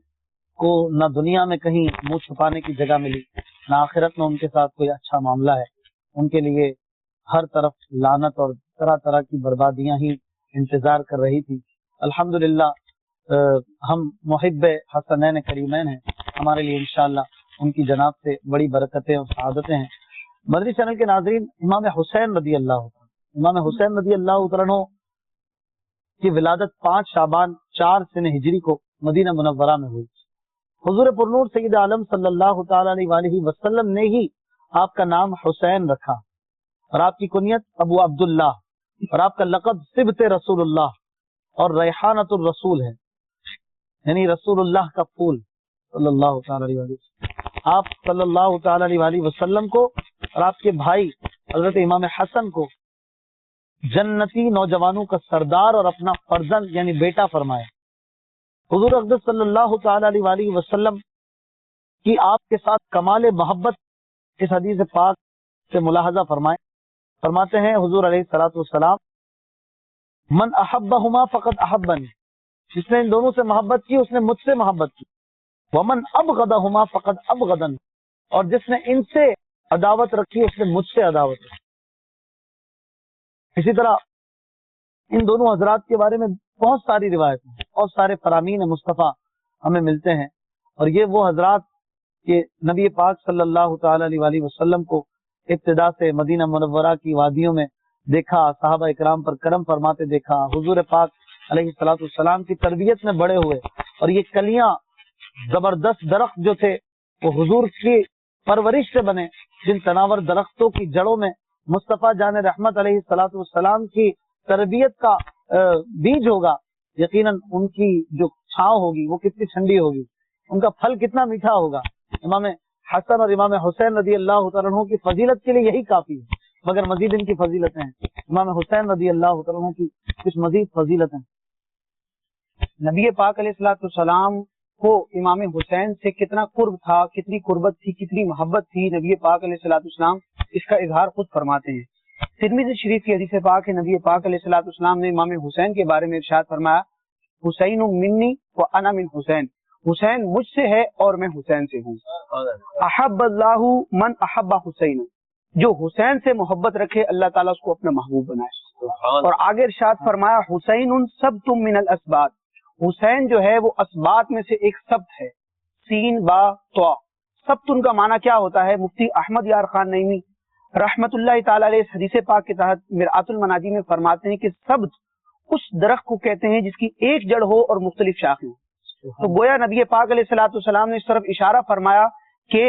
کو نہ دنیا میں کہیں منہ چھپانے کی جگہ ملی، نہ آخرت میں ان کے ساتھ کوئی اچھا معاملہ ہے، ان کے لیے ہر طرف لعنت اور طرح طرح کی بربادیاں ہی انتظار کر رہی تھی۔ الحمدللہ ہم محب حسنین کریمین ہیں، ہمارے لیے انشاءاللہ ان کی جناب سے بڑی برکتیں اور سعادتیں ہیں۔ مدنی چینل کے ناظرین، امام حسین رضی اللہ عنہ کی ولادت 5 شعبان 4 سن ہجری کو مدینہ منورہ میں ہوئی۔ حضور پرنور سید عالم صلی اللہ تعالی علیہ وآلہ وسلم نے ہی آپ کا نام حسین رکھا، اور آپ کی کنیت ابو عبداللہ، اور آپ کا لقب صبت رسول اللہ اور ریحانۃ الرسول ہے، یعنی رسول اللہ کا پھول صلی اللہ تعالی علیہ وسلم۔ آپ صلی اللہ تعالی علیہ وآلہ وسلم کو اور آپ کے بھائی حضرت امام حسن کو جنتی نوجوانوں کا سردار اور اپنا فرزند یعنی بیٹا فرمایا۔ حضور اقدس صلی اللہ تعالی علیہ وآلہ وسلم کی آپ کے ساتھ کمال محبت اس حدیث پاک سے ملاحظہ فرماتے ہیں حضور علیہ الصلوۃ والسلام، من احبہما فقد احبنی، جس نے ان دونوں سے محبت کی اس نے مجھ سے محبت کی، ومن ابغضہما فقد ابغضنی، اور جس نے ان سے عداوت رکھی اس نے مجھ سے عداوت رکھی۔ اسی طرح ان دونوں حضرات کے بارے میں بہت ساری روایتیں، بہت سارے فرامین مصطفیٰ ہمیں ملتے ہیں، اور یہ وہ حضرات کہ نبی پاک صلی اللہ تعالی علیہ وآلہ وسلم کو ابتدا سے مدینہ منورہ کی وادیوں میں دیکھا، صحابہ اکرام پر کرم فرماتے دیکھا، حضور پاک علیہ الصلوۃ والسلام کی تربیت میں بڑے ہوئے، اور یہ کلیاں زبردست درخت جو تھے وہ حضور کی پرورش سے بنے، جن تناور درختوں کی جڑوں میں مصطفیٰ جان رحمت علیہ الصلوۃ والسلام کی تربیت کا بیج ہوگا، یقیناً ان کی جو چھاؤں ہوگی وہ کتنی ٹھنڈی ہوگی، ان کا پھل کتنا میٹھا ہوگا۔ امام حسن اور امام حسین رضی اللہ تعالیٰ عنہ کی فضیلت کے لیے یہی کافی ہے، مگر مزید ان کی فضیلتیں ہیں۔ امام حسین رضی اللہ تعالیٰ عنہ کی کچھ مزید فضیلتیں، نبی پاک علیہ الصلوۃ والسلام کو امام حسین سے کتنا قرب تھا، کتنی قربت تھی، کتنی محبت تھی، نبی پاک علیہ الصلوۃ والسلام اس کا اظہار خود فرماتے ہیں۔ ترمذی شریف کی حدیث پاک ہے، نبی پاک علیہ الصلوۃ والسلام نے امام حسین کے بارے میں ارشاد فرمایا، حسین منی و انا من حسین، حسین مجھ سے ہے اور میں حسین سے ہوں. احب اللہ من احب حسین، جو حسین سے محبت رکھے اللہ تعالیٰ اس کو اپنا محبوب بنائے. اور آگے ارشاد فرمایا حسین سبت من الاسبات، حسین جو ہے وہ اسبات میں سے ایک سبت ہے. سین با طا. سبت کا معنی کیا ہوتا ہے؟ مفتی احمد یار خان نعیمی رحمت اللہ تعالی علیہ اس حدیث پاک کے تحت مرآت المناجی میں فرماتے ہیں کہ سبت اس درخت کو کہتے ہیں جس کی ایک جڑ ہو اور مختلف شاخیں ہوں. تو گویا نبی پاک علیہ الصلوۃ والسلام نے اس طرف اشارہ فرمایا کہ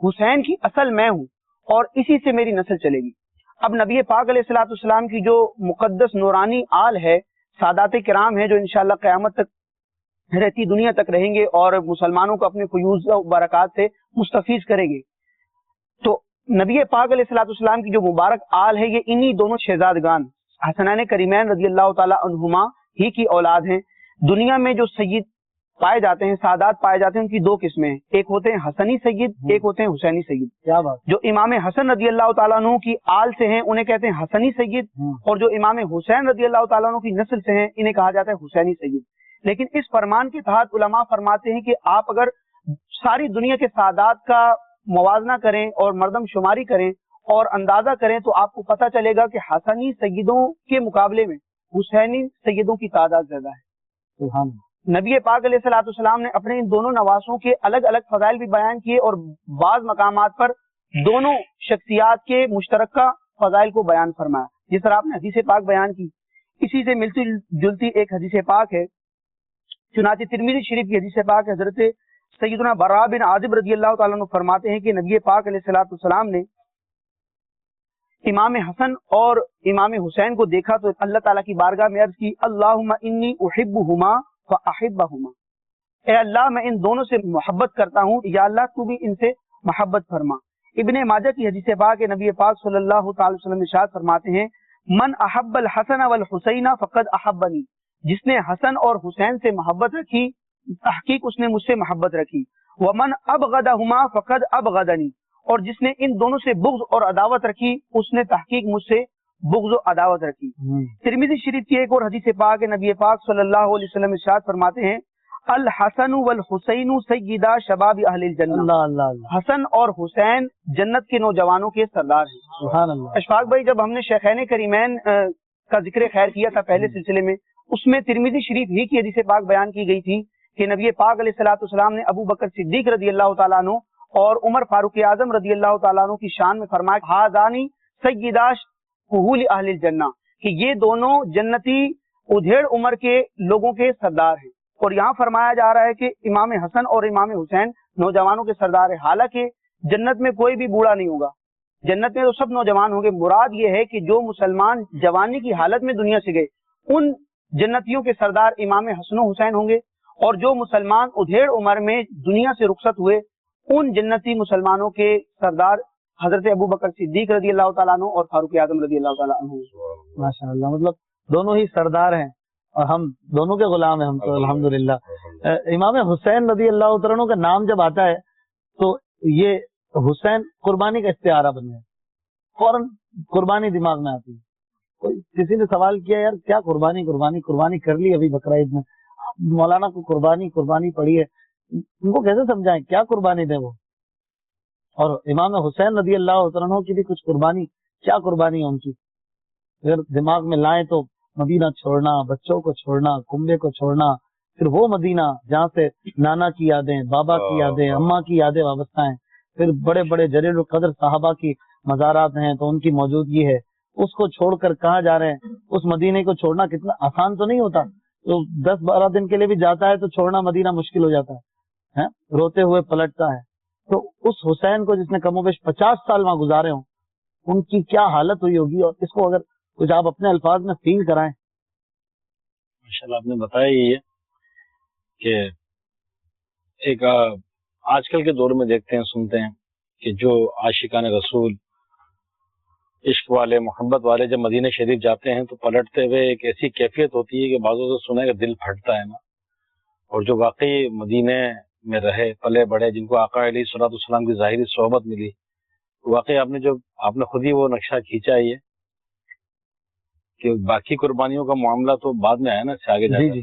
حسین کی اصل میں ہوں اور اسی سے میری نسل چلے گی. اب نبی پاک علیہ الصلوۃ والسلام کی جو مقدس نورانی آل ہے، سادات کرام ہیں جو انشاءاللہ قیامت تک رہتی دنیا تک رہیں گے اور مسلمانوں کو اپنے فیوز و برکات سے مستفیض کریں گے، تو نبی پاک علیہ الصلوۃ والسلام کی جو مبارک آل ہے یہ انہی دونوں شہزادگان حسنین کریمین رضی اللہ تعالی عنہما ہی کی اولاد ہیں. دنیا میں جو سید پائے جاتے ہیں، سادات پائے جاتے ہیں، ان کی دو قسمیں ہیں، ایک ہوتے ہیں حسنی سید، ایک ہوتے ہیں حسینی سید. کیا بات. جو امام حسن رضی اللہ تعالیٰ عنہ کی آل سے ہیں انہیں کہتے ہیں حسنی سید، اور جو امام حسین رضی اللہ تعالیٰ عنہ کی نسل سے ہیں انہیں کہا جاتا ہے حسینی سید. لیکن اس فرمان کے تحت علماء فرماتے ہیں کہ آپ اگر ساری دنیا کے سادات کا موازنہ کریں اور مردم شماری کریں اور اندازہ کریں تو آپ کو پتہ چلے گا کہ حسنی سیدوں کے مقابلے میں حسینی سیدوں کی تعداد زیادہ ہے. سبحان. نبی پاک علیہ الصلوۃ والسلام نے اپنے ان دونوں نواسوں کے الگ الگ فضائل بھی بیان کیے اور بعض مقامات پر دونوں شخصیات کے مشترکہ فضائل کو بیان فرمایا. جس طرح آپ نے حدیث پاک بیان کی، اسی سے ملتی جلتی ایک حدیث پاک ہے، چنانچہ ترمذی شریف کی حدیث پاک حضرت سیدنا براء بن عازب رضی اللہ تعالیٰ عنہ فرماتے ہیں کہ نبی پاک علیہ الصلوۃ والسلام نے امام حسن اور امام حسین کو دیکھا تو اللہ تعالیٰ کی بارگاہ میں عرض کی اللہم انی احبہما فاحبہما، اے اللہ میں ان دونوں سے محبت کرتا ہوں، یا اللہ تو بھی ان سے محبت فرما. ابن ماجہ کی حدیث پاک نبی پاک صلی اللہ تعالی وسلم ارشاد فرماتے ہیں من احب الحسن والحسین فقد احبنی، جس نے حسن اور حسین سے محبت رکھی تحقیق اس نے مجھ سے محبت رکھی. ومن ابغضہما فقد ابغضنی، اور جس نے ان دونوں سے بغض اور عداوت رکھی اس نے تحقیق مجھ سے بغض و عداوت رکھی. ترمذی شریف کی ایک اور حدیث پاک نبی پاک صلی اللہ علیہ وسلم ارشاد فرماتے ہیں الحسن والحسین سیدا شباب اہل الجنہ، اللہ اللہ اللہ. حسن اور حسین جنت کے نوجوانوں کے سردار ہیں. سبحان اللہ. اشفاق بھائی، جب ہم نے شیخین کریمین کا ذکر خیر کیا تھا پہلے سلسلے میں، اس میں ترمذی شریف ہی کی حدیث پاک بیان کی گئی تھی کہ نبی پاک علیہ الصلوۃ والسلام نے ابو بکر صدیق رضی اللہ تعالیٰ عنہ اور عمر فاروق اعظم رضی اللہ تعالیٰ عنہ کی شان میں فرمایا ہذانی سیدا کہول اہل الجنہ، کہ یہ دونوں جنتی ادھیڑ عمر کے لوگوں کے سردار ہیں. اور یہاں فرمایا جا رہا ہے کہ امام حسن اور امام حسین نوجوانوں کے سردار ہیں. حالانکہ جنت میں کوئی بھی بوڑھا نہیں ہوگا، جنت میں تو سب نوجوان ہوں گے. مراد یہ ہے کہ جو مسلمان جوانی کی حالت میں دنیا سے گئے ان جنتیوں کے سردار امام حسن و حسین ہوں گے، اور جو مسلمان ادھیڑ عمر میں دنیا سے رخصت ہوئے ان جنتی مسلمانوں کے سردار حضرت ابو بکر صدیق رضی اللہ تعالیٰ عنہ اور فاروق اعظم رضی اللہ تعالیٰ عنہ. ماشاء اللہ. مطلب دونوں ہی سردار ہیں اور ہم دونوں کے غلام ہیں ہم تو الحمدللہ. امام حسین رضی اللہ تعالیٰ عنہ کا نام جب آتا ہے تو یہ حسین قربانی کا استعارہ بن ہے، فوراً قربانی دماغ میں آتی ہے. کوئی کسی نے سوال کیا یار کیا قربانی قربانی قربانی کر لی ابھی بقرہ عید میں، مولانا کو قربانی پڑی ہے، ان کو کیسے سمجھائیں کیا قربانی دیں وہ. اور امام حسین رضی اللہ عنہ کی بھی کچھ قربانی، کیا قربانی ہے ان کی اگر دماغ میں لائیں تو مدینہ چھوڑنا، بچوں کو چھوڑنا، کنبے کو چھوڑنا، پھر وہ مدینہ جہاں سے نانا کی یادیں، بابا کی یادیں، اماں کی یادیں وابستہ ہیں، پھر بڑے بڑے جلیل القدر صحابہ کی مزارات ہیں تو ان کی موجودگی ہے، اس کو چھوڑ کر کہاں جا رہے ہیں. اس مدینے کو چھوڑنا کتنا آسان تو نہیں ہوتا، تو 10-12 دن کے لیے بھی جاتا ہے تو چھوڑنا مدینہ مشکل ہو جاتا ہے، روتے ہوئے پلٹتا ہے. تو اس حسین کو جس نے کم و بیش 50 سال وہاں گزارے ہوں ان کی کیا حالت ہوئی ہوگی، اور اس کو اگر کچھ آپ اپنے الفاظ میں فیل کرائیں. ماشاءاللہ آپ نے بتایا یہ ہے کہ ایک آج کل کے دور میں دیکھتے ہیں سنتے ہیں کہ جو عاشقان رسول عشق والے محبت والے جب مدینہ شریف جاتے ہیں تو پلٹتے ہوئے ایک ایسی کیفیت ہوتی ہے کہ بعضوں سے سنا ہے کہ دل پھٹتا ہے نا. اور جو واقعی مدینہ میں رہے پلے بڑھے، جن کو آقا علیہ الصلوۃ والسلام کی ظاہری صحبت ملی، واقعی آپ نے خود ہی وہ نقشہ کھینچا ہے یہ کہ باقی قربانیوں کا معاملہ تو بعد میں آیا نا، اس سے آگے جا جی کر. جی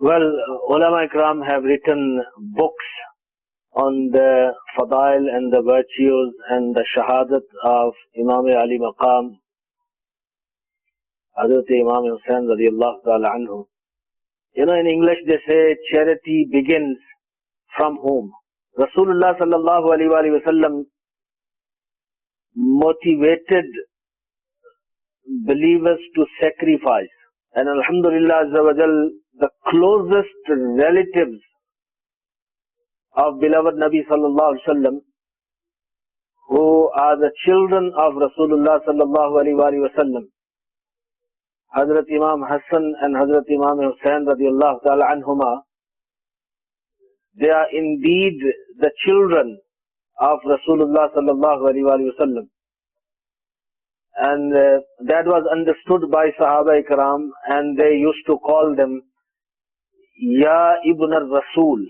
Well, ulama ikram have written books on the fadail and the virtues and the shahadat of Imam Ali Maqam, Hazrat Imam Hussain radiyallahu ta'ala anhu. You know, in English they say charity begins from home. Rasulullah sallallahu alaihi wasallam motivated believers to sacrifice, and alhamdulillah azza wa jal, the closest relatives of beloved Nabi sallallahu alaihi wasallam, who are the children of Rasulullah sallallahu alaihi wasallam, Hazrat Imam Hassan and Hazrat Imam Hussain radiyallahu ta'ala anhuma, they are indeed the children of Rasulullah sallallahu alaihi wasallam. And that was understood by Sahaba Ikram, and they used to call them Ya Ibn al-Rasul,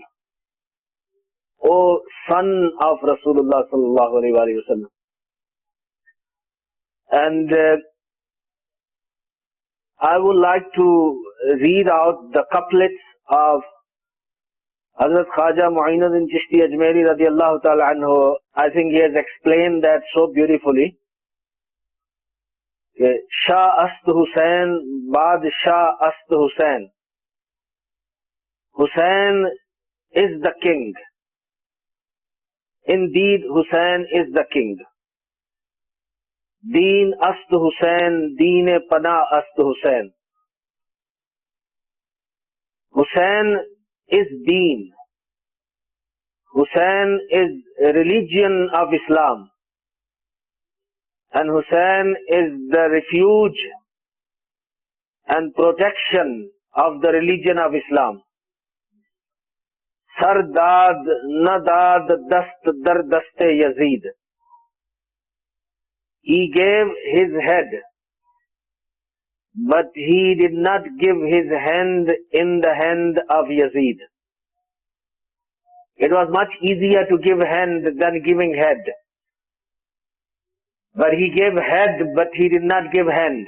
O son of Rasulullah sallallahu alaihi wasallam. And I would like to read out the couplets of Hazrat Khaja Mu'inuddin Chishti Ajmeri radiyallahu ta'ala anhu. I think he has explained that so beautifully. Shah Ast Hussain, Badshah Ast Hussain. Hussain is the king. Indeed, Hussain is the king. Deen Ast Hussain, Deen Pana Ast Hussain. Hussain is Deen. Hussain is religion of Islam. And Hussain is the refuge and protection of the religion of Islam. Sardad nadad dast dar daste Yazid. He gave his head, but he did not give his hand in the hand of Yazid. It was much easier to give hand than giving head. But he gave head, but he did not give hand.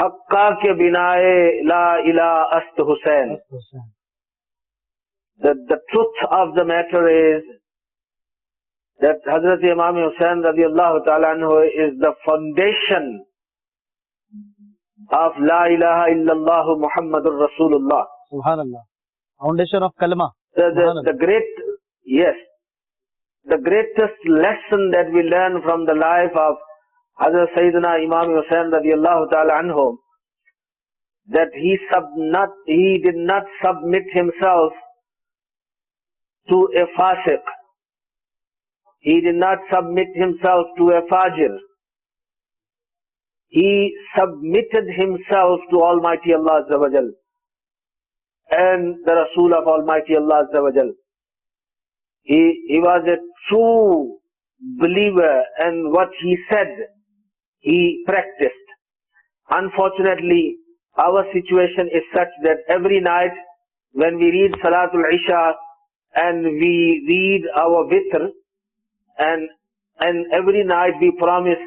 Haqqa ke binaye la ilaha ast Hussain. The truth of the matter is that Hazrat Imam Hussain radiyallahu ta'ala anhu is the foundation of La ilaha illallah Muhammadur Rasulullah. Subhanallah. Foundation of Kalma. The greatest lesson that we learn from the life of Hazrat Sayyidina Imam Hussain radiyallahu ta'ala anhu, that he did not submit himself to a fasiq. He did not submit himself to a fajir. He submitted himself to Almighty Allah Azza wa Jal and the Rasul of Almighty Allah Azza wa Jal. He was a true believer, and what he said, he practiced. Unfortunately, our situation is such that every night when we read Salatul Isha and we read our Witr, and every night we promise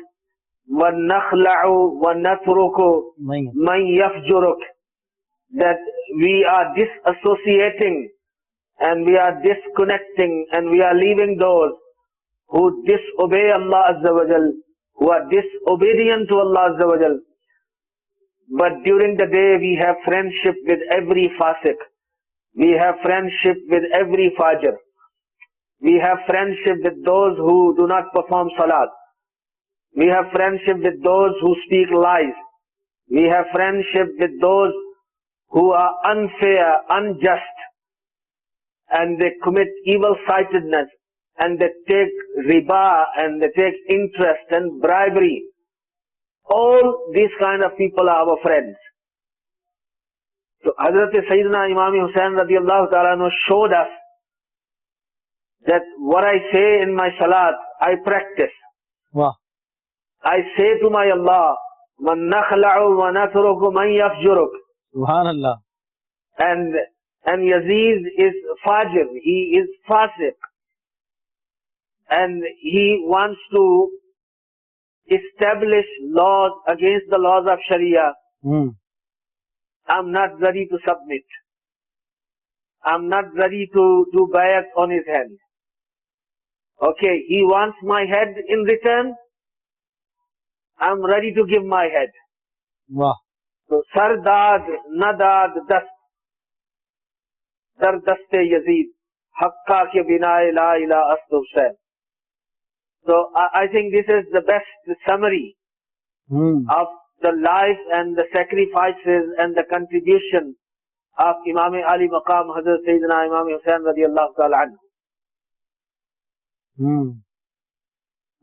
وَنَخْلَعُ وَنَتْرُكُ مَنْ يَفْجُرُكَ, that we are disassociating and we are disconnecting and we are leaving those who disobey Allah Azza wa Jal, who are disobedient to Allah Azza wa Jal. But during the day we have friendship with every fasiq. We have friendship with every fajr. We have friendship with those who do not perform salat. We have friendship with those who speak lies. We have friendship with those who are unfair, unjust, and they commit evil-sightedness, and they take riba, and they take interest and bribery. All these kind of people are our friends. So Hazrat Sayyidina Imam Hussain radiallahu ta'ala anhu showed us that what I say in my salat, I practice. Wow. I say to my Allah, man nakhla'u wa natruku man yafjuruk. Subhanallah. And Yazid is fajir, he is fasiq. And he wants to establish laws against the laws of Sharia. I'm not ready to submit. I'm not ready to do bayat on his hand. Okay, he wants my head in return. I'm ready to give my head. Wow. So, Sardad, Nadad, Dast. Dar Daste Yazid. Haqqa ke binae la ilaha illa Hussain. So, I think this is the best summary of the life and the sacrifices and the contribution of Imam Ali Maqam Hazrat Sayyidina Imam Hussain radiallahu ta'ala anhu.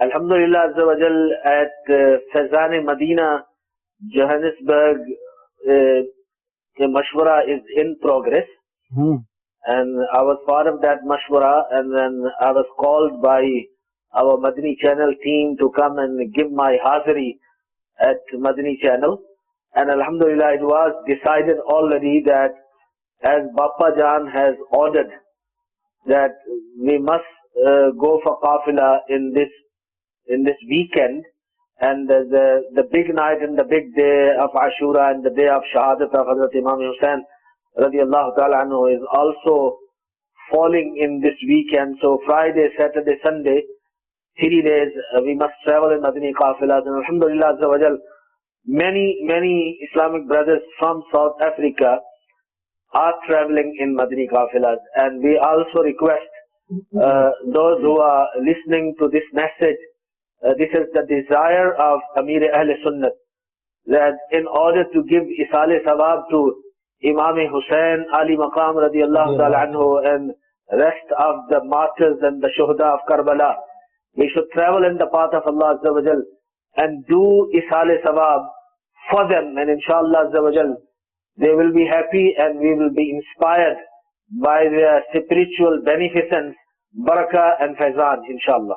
Alhamdulillah Azza wa Jal, at Faizan Medina, Johannesburg, the mashwara is in progress. And I was part of that mashwara, and then I was called by our Madani Channel team to come and give my hazari at Madani Channel. And Alhamdulillah, it was decided already that as Bappa Jan has ordered that we must go for qafila in this weekend, and the big night and the big day of Ashura and the day of Shahadat of Hazrat Imam Hussain radiallahu ta'ala anhu is also falling in this weekend. So Friday, Saturday, Sunday, 3 days we must travel in Madani qafilas. And Alhamdulillah Azza wa Jal, many Islamic brothers from South Africa are traveling in Madani qafilas. And we also request those who are listening to this message, this is the desire of Amir Ahl Sunnat, that in order to give Isale Sawab to Imam Hussain, Ali Maqam radiallahu ta'ala anhu, and rest of the martyrs and the shuhada of Karbala, we should travel in the path of Allah Azza wa Jal and do Isale Sawab for them. And inshallah Azza wa Jal, they will be happy and we will be inspired by their spiritual beneficence, barakah and faizan, inshallah.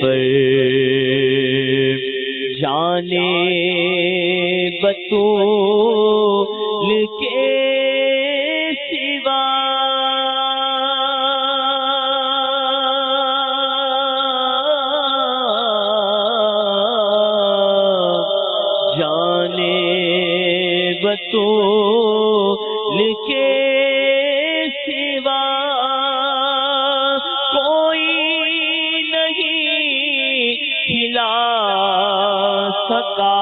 پر جانے بطول کے سوا بطول کے سوا کوئی نہیں ہلا سکا،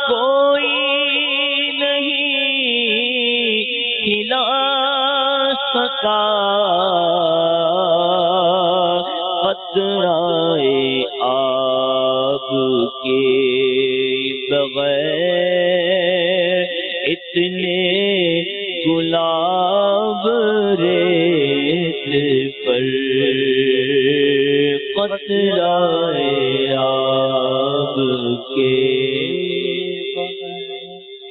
کوئی نہیں ہلا سکا، قطرۂ آب کے بغیر اتنے گلاب ریت پر، قطرۂ آب کے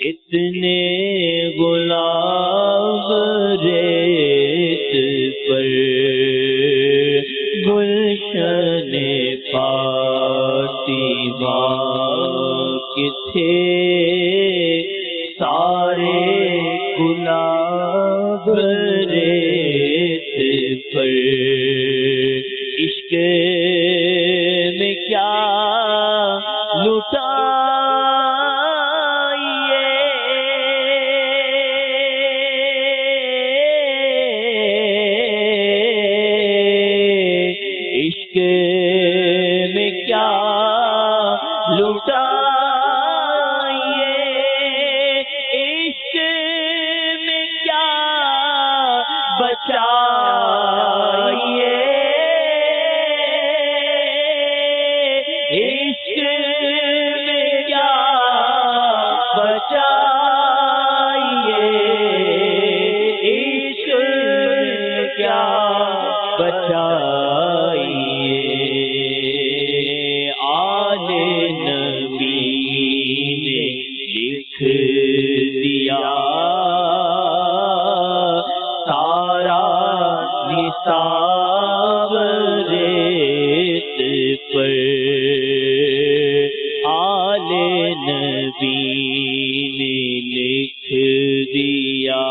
اتنے گلاب ریت پر، گلشن فاطمہ کے تھے سارے گلاب ریت پر، عشق میں کیا لٹائیے، عشق میں کیا لٹائیے، عشق میں کیا بچائیے، عشق میں کیا بچائیے، عشق میں کیا بچائیے، آل نبی نے لکھ دیا سارا نثار ریت پر، آل نبی نے لکھ دیا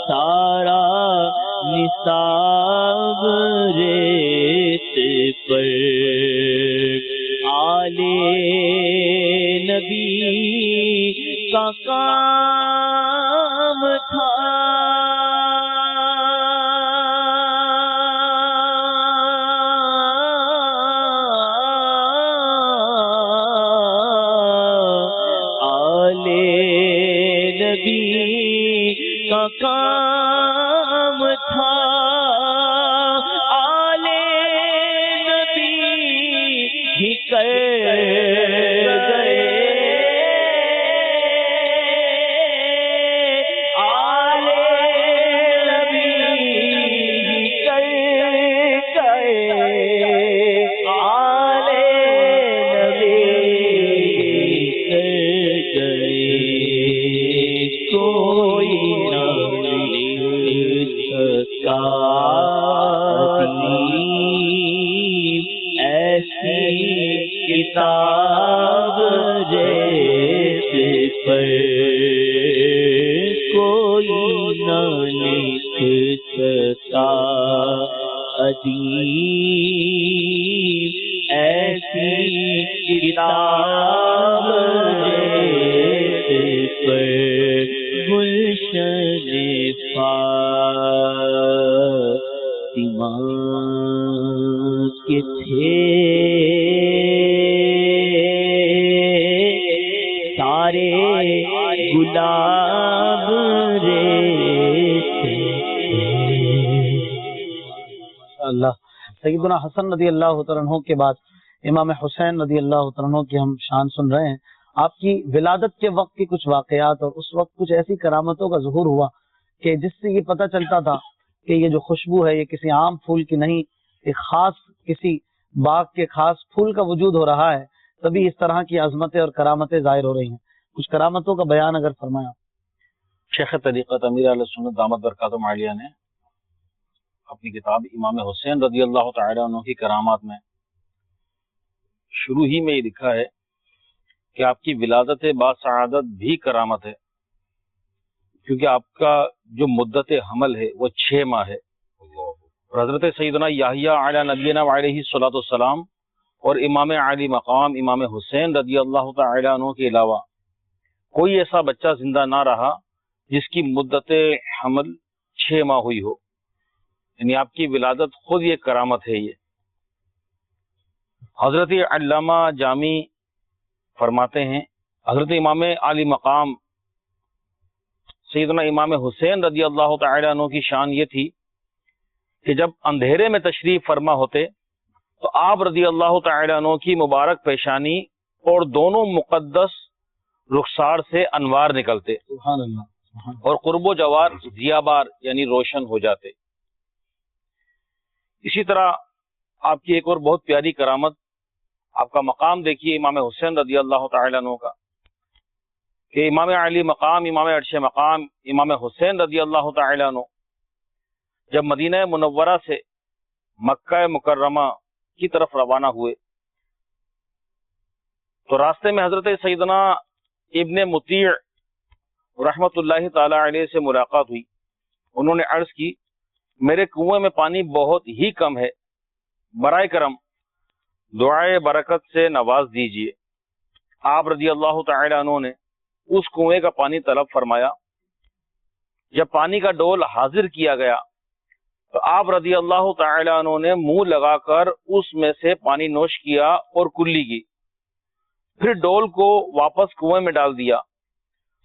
سارا نثار ریت پر، آل نبی کا کام تھا آل نبی کا کام تھا، آل نبی ہی کر گئے، آل نبی ہی کر گئے، آل نبی کر گئے، کوئی نہ لکھ سکا ایسی کتاب ریت پر، کوئی نہ لکھ سکا ادیب ایسی کتاب ریت پر، گلشن فاطمہ کے تھے سارے گلاب ریت اللہ۔ سیدنا حسن رضی اللہ تعالیٰ عنہ کے بعد امام حسین رضی اللہ تعالیٰ عنہ کی ہم شان سن رہے ہیں۔ آپ کی ولادت کے وقت کی کچھ واقعات اور اس وقت کچھ ایسی کرامتوں کا ظہور ہوا کہ جس سے یہ پتہ چلتا تھا کہ یہ جو خوشبو ہے یہ کسی عام پھول کی نہیں، ایک خاص کسی باغ کے خاص پھول کا وجود ہو رہا ہے، تبھی اس طرح کی عظمتیں اور کرامتیں ظاہر ہو رہی ہیں۔ کچھ کرامتوں کا بیان اگر فرمایا۔ شیخ طریقت امیر اہل سنت دامت برکاتہم عالیہ نے اپنی کتاب امام حسین رضی اللہ تعالی عنہ کی کرامات میں شروع ہی میں یہ لکھا ہے کہ آپ کی ولادت باسعادت بھی کرامت ہے، کیونکہ آپ کا جو مدت حمل ہے وہ 6 ماہ ہے، اور حضرت سیدنا یحییٰ علی نبینا علیہ الصلوۃ والسلام اور امام عالی مقام امام حسین رضی اللہ تعالی عنہ کے علاوہ کوئی ایسا بچہ زندہ نہ رہا جس کی مدت حمل 6 ماہ ہوئی ہو، یعنی آپ کی ولادت خود یہ کرامت ہے۔ یہ حضرت علامہ جامی فرماتے ہیں حضرت امام عالی مقام سیدنا امام حسین رضی اللہ تعالی عنہ کی شان یہ تھی کہ جب اندھیرے میں تشریف فرما ہوتے تو آپ رضی اللہ تعالی عنہ کی مبارک پیشانی اور دونوں مقدس رخسار سے انوار نکلتے، سبحان اللہ، اور قرب و جوار ضیابار یعنی روشن ہو جاتے۔ اسی طرح آپ کی ایک اور بہت پیاری کرامت، آپ کا مقام دیکھیے امام حسین رضی اللہ تعالی عنہ کا، کہ امام علی مقام امام عرش مقام امام حسین رضی اللہ تعالی عنہ جب مدینہ منورہ سے مکہ مکرمہ کی طرف روانہ ہوئے تو راستے میں حضرت سیدنا ابن مطیع رحمت اللہ تعالی علیہ سے ملاقات ہوئی۔ انہوں نے عرض کی میرے کنویں میں پانی بہت ہی کم ہے، برائے کرم دعائے برکت سے نواز دیجیے۔ آپ رضی اللہ تعالی عنہ نے اس کنویں کا پانی طلب فرمایا۔ جب پانی کا ڈول حاضر کیا گیا تو آپ رضی اللہ تعالی عنہ نے منہ لگا کر اس میں سے پانی نوش کیا اور کلی کی، پھر ڈول کو واپس کنویں میں ڈال دیا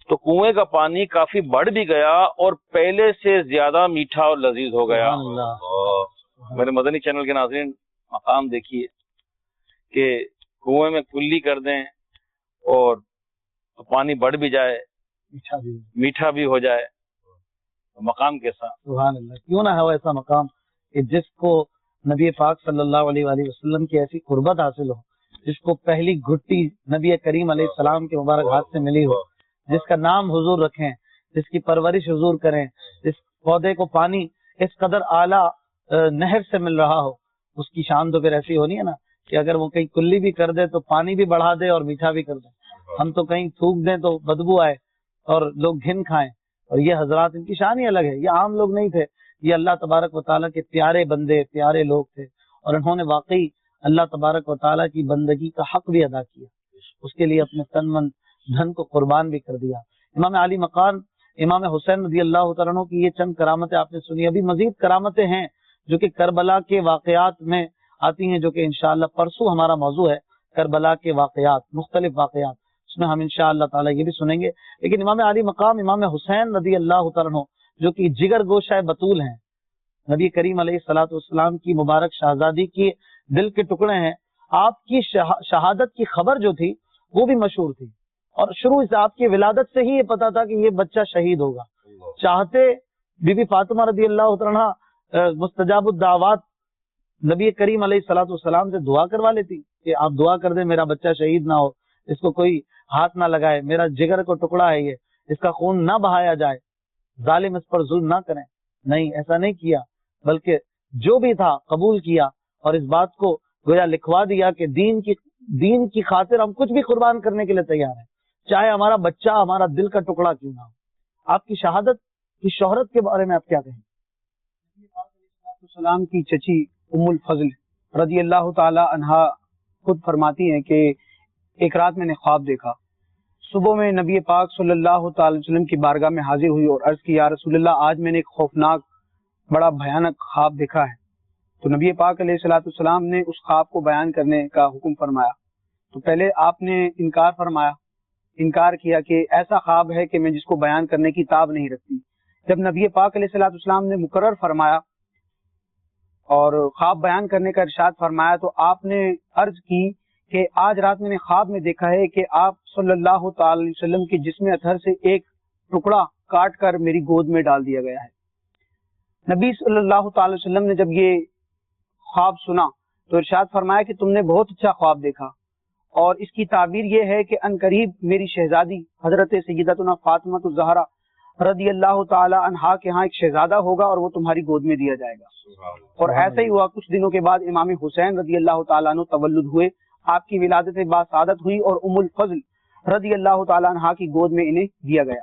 تو کنویں کا پانی کافی بڑھ بھی گیا اور پہلے سے زیادہ میٹھا اور لذیذ ہو گیا۔ میرے مدنی چینل کے ناظرین مقام دیکھیے کہ کنویں میں کلی کر دیں اور پانی بڑھ بھی جائے، میٹھا بھی ہو جائے، مقام کیسا! سبحان اللہ، کیوں نہ ہو ایسا مقام کہ جس کو نبی پاک صلی اللہ علیہ وآلہ وسلم کی ایسی قربت حاصل ہو، جس کو پہلی گھٹی نبی کریم علیہ السلام کے مبارک ہاتھ سے ملی ہو، جس کا نام حضور رکھیں، جس کی پرورش حضور کریں، جس پودے کو پانی اس قدر اعلیٰ نہر سے مل رہا ہو، اس کی شان تو پھر ایسی ہونی ہے نا کہ اگر وہ کہیں کلی بھی کر دے تو پانی بھی بڑھا دے اور میٹھا بھی کر دے۔ ہم تو کہیں تھوک دیں تو بدبو آئے اور لوگ گھن کھائیں، اور یہ حضرات ان کی شان ہی الگ ہے، یہ عام لوگ نہیں تھے، یہ اللہ تبارک و تعالیٰ کے پیارے بندے پیارے لوگ تھے، اور انہوں نے واقعی اللہ تبارک و تعالیٰ کی بندگی کا حق بھی ادا کیا، اس کے لیے اپنے تن من دھن کو قربان بھی کر دیا۔ امام علی مقام امام حسین رضی اللہ تعالیٰ عنہ کی یہ چند کرامتیں آپ نے سنی، ابھی مزید کرامتیں ہیں جو کہ کربلا کے واقعات میں آتی ہیں، جو کہ انشاءاللہ پرسوں ہمارا موضوع ہے، کربلا کے واقعات، مختلف واقعات، اس میں ہم انشاءاللہ تعالیٰ یہ بھی سنیں گے۔ لیکن امام علی مقام امام حسین رضی اللہ تعالیٰ عنہ جو کہ جگر گوشہ بطول ہیں، نبی کریم علیہ الصلوۃ والسلام کی مبارک شہزادی کی دل کے ٹکڑے ہیں، آپ کی شہادت کی خبر جو تھی وہ بھی مشہور تھی، اور شروع سے آپ کی ولادت سے ہی یہ پتا تھا کہ یہ بچہ شہید ہوگا۔ چاہتے بی بی فاطمہ رضی اللہ تعالیٰ مستجاب الدعوات نبی کریم علیہ الصلوۃ والسلام سے دعا کروا لیتی کہ آپ دعا کر دیں میرا بچہ شہید نہ ہو، اس کو کوئی ہاتھ نہ لگائے، میرا جگر کو ٹکڑا ہے یہ، اس کا خون نہ بہایا جائے، ظالم اس پر ظلم نہ کریں۔ نہیں، ایسا نہیں کیا، بلکہ جو بھی تھا قبول کیا، اور اس بات کو گویا لکھوا دیا کہ دین کی خاطر ہم کچھ بھی قربان کرنے کے لیے تیار ہیں، چاہے ہمارا بچہ ہمارا دل کا ٹکڑا کیوں نہ ہو۔ آپ کی شہادت کی شہرت کے بارے میں آپ کیا کہیں؟ السلام کی چچی ام الفضل رضی اللہ تعالی عنہا خود فرماتی ہیں کہ ایک رات میں نے خواب دیکھا، صبح میں نبی پاک صلی اللہ تعالی وسلم کی بارگاہ میں حاضر ہوئی اور عرض کی یا رسول اللہ آج میں نے ایک خوفناک بڑا بھیانک خواب دیکھا ہے۔ تو نبی پاک علیہ الصلوۃ والسلام نے اس خواب کو بیان کرنے کا حکم فرمایا، تو پہلے آپ نے انکار کیا کہ ایسا خواب ہے کہ میں جس کو بیان کرنے کی تاب نہیں رکھتی۔ جب نبی پاک علیہ الصلوۃ والسلام نے مقرر فرمایا اور خواب بیان کرنے کا ارشاد فرمایا تو آپ نے عرض کی کہ آج رات میں نے خواب میں دیکھا ہے کہ آپ صلی اللہ تعالی علیہ وسلم کے جسم اطہر سے ایک ٹکڑا کاٹ کر میری گود میں ڈال دیا گیا ہے۔ نبی صلی اللہ تعالی وسلم نے جب یہ خواب سنا تو ارشاد فرمایا کہ تم نے بہت اچھا خواب دیکھا، اور اس کی تعبیر یہ ہے کہ ان قریب میری شہزادی حضرت سیدتنا فاطمہ الزہرا رضی اللہ تعالی عنہا کے ہاں ایک شہزادہ ہوگا اور وہ تمہاری گود میں دیا جائے گا. اور ایسا ہی ہوا. کچھ دنوں کے بعد امام حسین رضی اللہ تعالیٰ عنہ تولد ہوئے, آپ کی ولادت باسعادت ہوئی اور ام الفضل رضی اللہ تعالیٰ عنہا کی گود میں انہیں دیا گیا.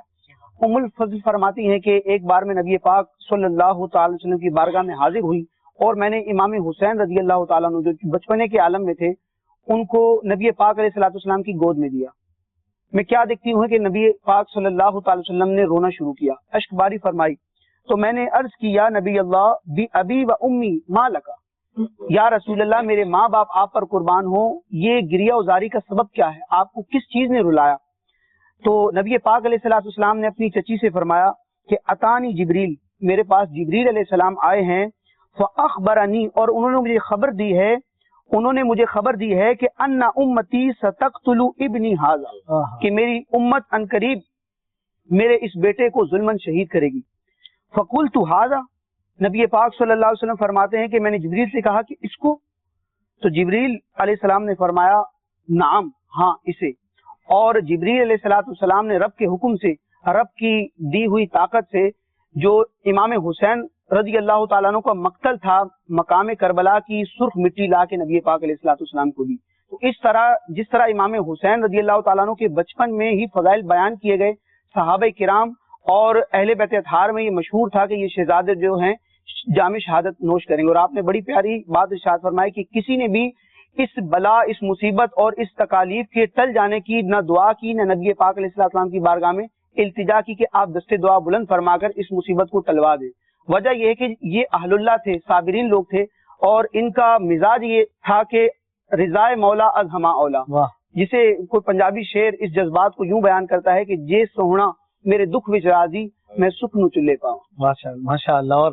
ام الفضل فرماتی ہیں کہ ایک بار میں نبی پاک صلی اللہ تعالی وسلم کی بارگاہ میں حاضر ہوئی اور میں نے امام حسین رضی اللہ تعالیٰ عنہ جو بچپنے کے عالم میں تھے ان کو نبی پاک علیہ الصلوۃ والسلام کی گود میں دیا. میں کیا دیکھتی ہوں کہ نبی پاک صلی اللہ تعالی وسلم نے رونا شروع کیا, اشک باری فرمائی. تو میں نے عرض کی یا نبی اللہ بی ابی و امی ما لکا, یا رسول اللہ میرے ماں باپ آپ پر قربان ہوں, یہ گریہ ازاری کا سبب کیا ہے, آپ کو کس چیز نے رلایا؟ تو نبی پاک علیہ الصلوۃ والسلام نے اپنی چچی سے فرمایا کہ اتانی جبریل, میرے پاس جبریل علیہ السلام آئے ہیں, فاخبرنی, اور انہوں نے مجھے خبر دی ہے کہ ان امتی ستقتل ابنی ھذا, کہ میری امت عنقریب میرے اس بیٹے کو ظلماً شہید کرے گی. فقلت ھذا, نبی پاک صلی اللہ علیہ وسلم فرماتے ہیں کہ میں نے جبریل سے کہا کہ اس کو, تو جبریل علیہ السلام نے فرمایا نعم, ہاں اسے. اور جبریل علیہ السلام نے رب کے حکم سے, رب کی دی ہوئی طاقت سے, جو امام حسین رضی اللہ تعالیٰ عنہ کا مقتل تھا, مقام کربلا کی سرخ مٹی لا کے نبی پاک علیہ السلام کو دی. تو اس طرح جس طرح امام حسین رضی اللہ تعالیٰ عنہ کے بچپن میں ہی فضائل بیان کیے گئے, صحابہ کرام اور اہل بیت اطہار میں یہ مشہور تھا کہ یہ شہزادے جو ہیں جام شہادت نوش کریں گے. اور آپ نے بڑی پیاری بات ارشاد فرمائی کہ کسی نے بھی اس بلا, اس مصیبت اور اس تکالیف کے ٹل جانے کی نہ دعا کی, نہ نبی پاک علیہ السلام کی بارگاہ میں التجا کی کہ آپ دستے دعا بلند فرما کر اس مصیبت کو ٹلوا دیں. وجہ یہ ہے کہ یہ اہل اللہ تھے, صابرین لوگ تھے, اور ان کا مزاج یہ تھا کہ رضائے مولا از ہما اولا, جسے کوئی پنجابی شعر اس جذبات کو یوں بیان کرتا ہے کہ جے سوہنا میرے دکھ وچ راضی میں سکھ نو چلے پاؤں. ماشاء اللہ. اور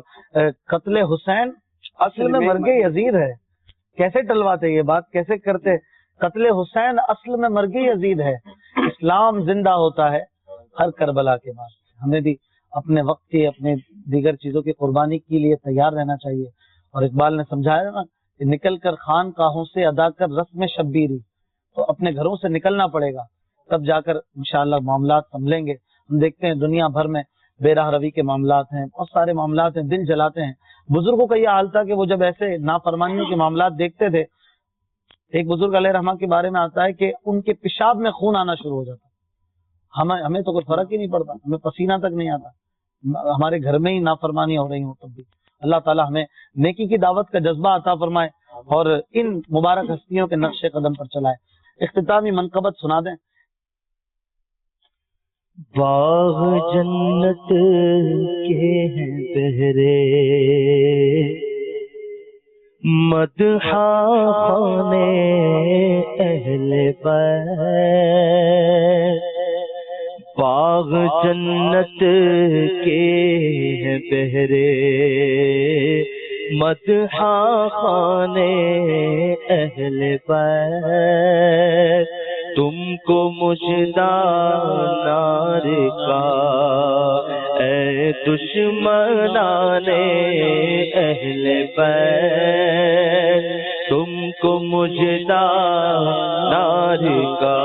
قتل حسین اصل میں مرگ یزید ہے, کیسے ٹلواتے, یہ بات کیسے کرتے؟ قتل حسین اصل میں مرگ یزید ہے. اسلام زندہ ہوتا ہے ہر کربلا کے بعد. ہمیں بھی اپنے وقت کی, اپنے دیگر چیزوں کی قربانی کے لیے تیار رہنا چاہیے. اور اقبال نے سمجھایا نا کہ نکل کر خانقاہوں سے ادا کر رسم شبیری, تو اپنے گھروں سے نکلنا پڑے گا, تب جا کر انشاءاللہ معاملات سنبھلیں گے. ہم دیکھتے ہیں دنیا بھر میں بے راہ روی کے معاملات ہیں, بہت سارے معاملات ہیں, دل جلاتے ہیں. بزرگوں کا یہ حال تھا کہ وہ جب ایسے نافرمانیوں کے معاملات دیکھتے تھے, ایک بزرگ علیہ رحمہ کے بارے میں آتا ہے کہ ان کے پیشاب میں خون آنا شروع ہو جاتا. ہمیں تو کوئی فرق ہی نہیں پڑتا, ہمیں پسینہ تک نہیں آتا, ہمارے گھر میں ہی نافرمانی ہو رہی ہوں تب بھی. اللہ تعالی ہمیں نیکی کی دعوت کا جذبہ عطا فرمائے اور ان مبارک ہستیوں کے نقش قدم پر چلائے. اختتامی منقبت سنا دیں. باغ جنت کے ہیں بہرے, مدحہ خانے اہل بیت. باغ جنت کے ہیں بہرے, مدحہ خانے اہل بیت. تم کو مجدہ نار کا اے دشمنان اہل بیت. تم کو مجدہ نار کا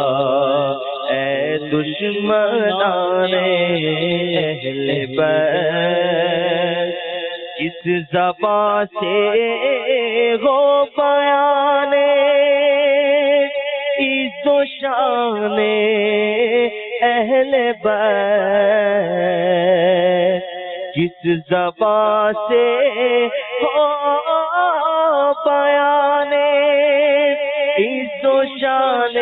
اے دشمنان اہل بیت. کس زبان سے ہو بیان عز و شان اہل بیت. کس زبان سے ہو بیان عز و شان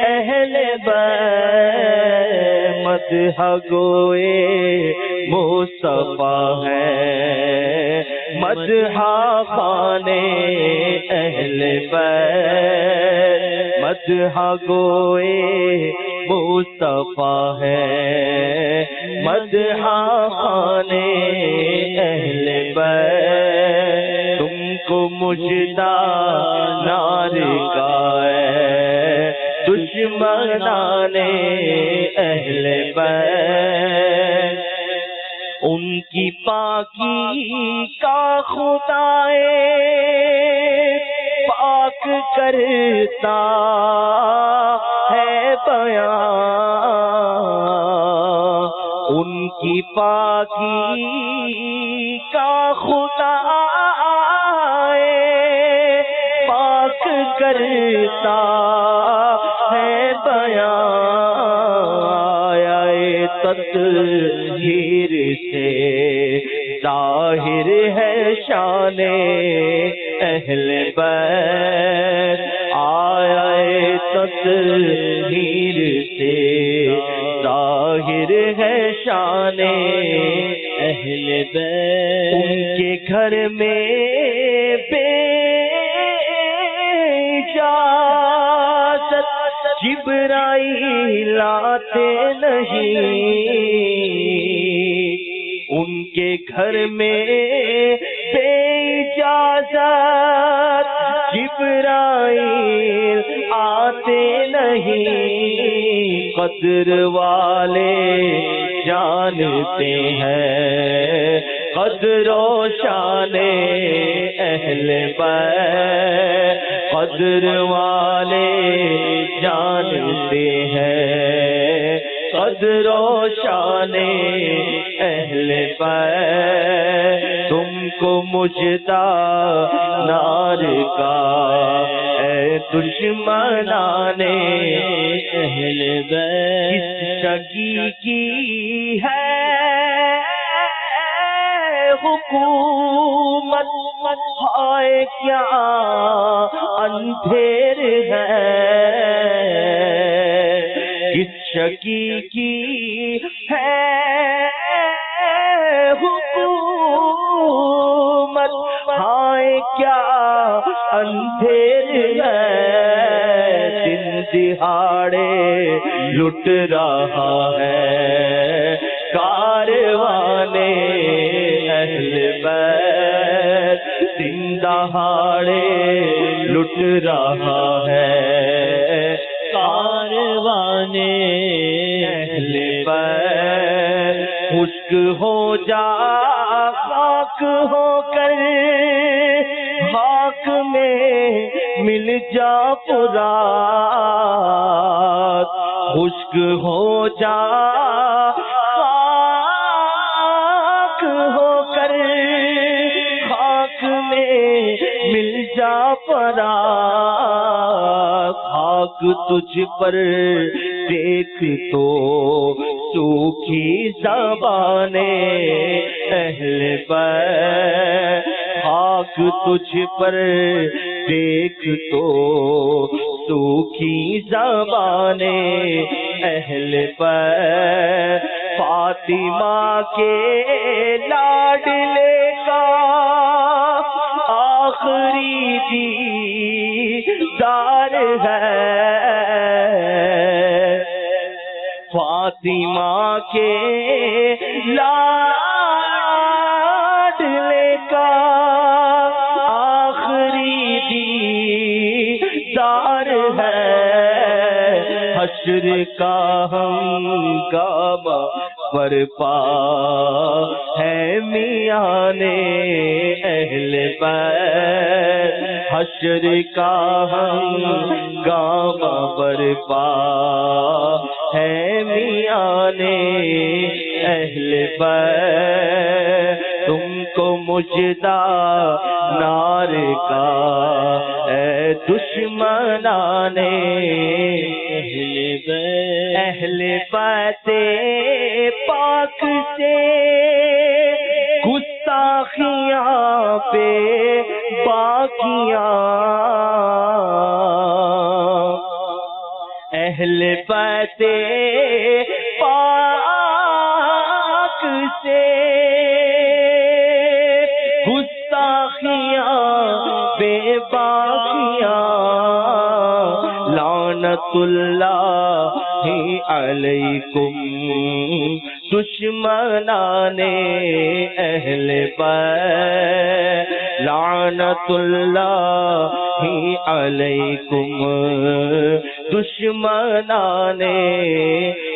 اہل بیت. مدح گوئے مصطفیٰ ہے, مدح خانے اہل بیت. مدح گوئے مصطفیٰ ہے, مدح خانے اہل بیت. تم کو مجدہ نار کا ہے دشمنان اہل بیت. ان کی پاکی کا خدائے پاک کرتا ہے بیان. کی پاکی کا خدا پاک کرتا ہے بیان تطہیر سے ظاہر ہے شان اہل بیت آیا تطہیر سے ظاہر ہے شان اہل بیت ان کے گھر میں بے اجازت جبرائیل آتے نہیں ان کے گھر میں بے اجازت جبرائیل آتے نہیں قدر والے جانتے ہیں قدر و شان اہل بیت قدر والے جانتے ہیں قدر و شان اہل بیت تم کو مجدہ نار کا اے دشمنان اہل بیت کس شقی کی ہے حکومت ہائے کیا اندھیر ہے کس شقی کی ہے حکومت ہائے کیا اندھیر ہے دن دہاڑے لٹ رہا ہے کاروان اہل بیت دن دہاڑے لٹ رہا ہے کاروان اہل بیت خشک ہو جا خاک ہو کر خاک میں مل جا فرات خشک ہو جا خاک ہو کر خاک میں مل جا فرات خاک تجھ پر دیکھ تو سوکھی زبان اہل بیت خاک تجھ پر دیکھ تو سوکھی زبان اہل بیت فاطمہ کے لاڈلے کا آخری دیدار ہے فاطمہ کے لاڈلے کا آخری دیدار ہے حشر کا ہنگامہ برپا ہے میان اہل بیت حشر کا ہنگامہ برپا ہے میان اہل بیت تم کو مجدہ نار کا اے دشمنان اہل بیت پاک سے گستاخیاں پہ باقیاں اہل بیت پاک سے گستاخیاں بے باقیاں لعنت اللہ علیکم دشمنان اہل بیت لعنت اللہ علیکم دشمنان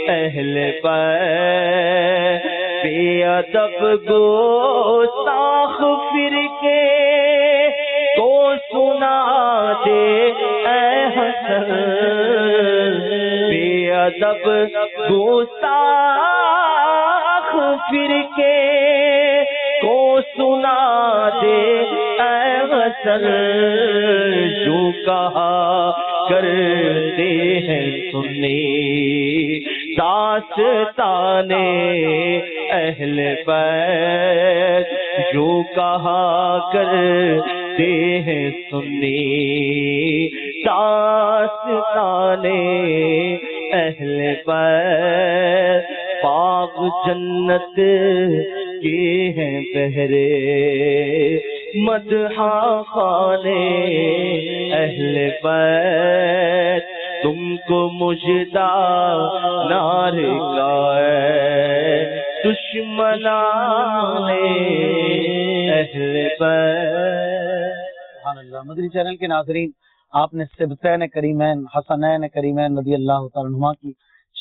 اہل بیت بے ادب گستاخ فرقے کو سنا دے اے حسن بے ادب گستاخ فرقے کو سنا دے اے وطن، جو کہا کرتے ہیں سنی داستان اہل بیت، جو کہا کرتے ہیں سنی داستان اہل بیت، باغ جنت کے ہیں بہرے مدح خانے اہل بیت، تم کو مجدہ نار کا ہے دشمنان اہل بیت۔ سبحان اللہ۔ مدنی چینل کے ناظرین، آپ نے سبتین کریمین حسنین کریمین رضی اللہ تعالیٰ عنہما کی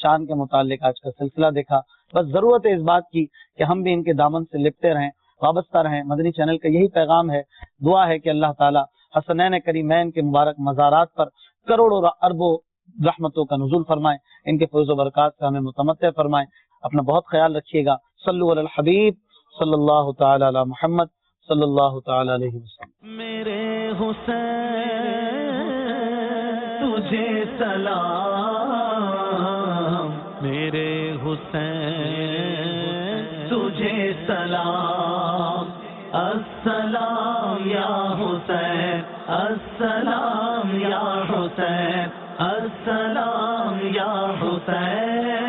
شان کے متعلق آج کا سلسلہ دیکھا۔ بس ضرورت ہے اس بات کی کہ ہم بھی ان کے دامن سے لپٹے رہیں، وابستہ رہیں۔ مدنی چینل کا یہی پیغام ہے، دعا ہے کہ اللہ تعالیٰ حسنین کریمین کے مبارک مزارات پر کروڑوں اربوں رحمتوں کا نزول فرمائے، ان کے فیض و برکات سے ہمیں متمتع فرمائے۔ اپنا بہت خیال رکھیے گا۔ صلو علی الحبیب صلی اللہ تعالی علی محمد صلی اللہ تعالی علیہ وسلم۔ میرے حسین تجھے سلام، میرے حسین تجھے سلام، السلام یا حسین، السلام یا حسین، السلام یا حسین۔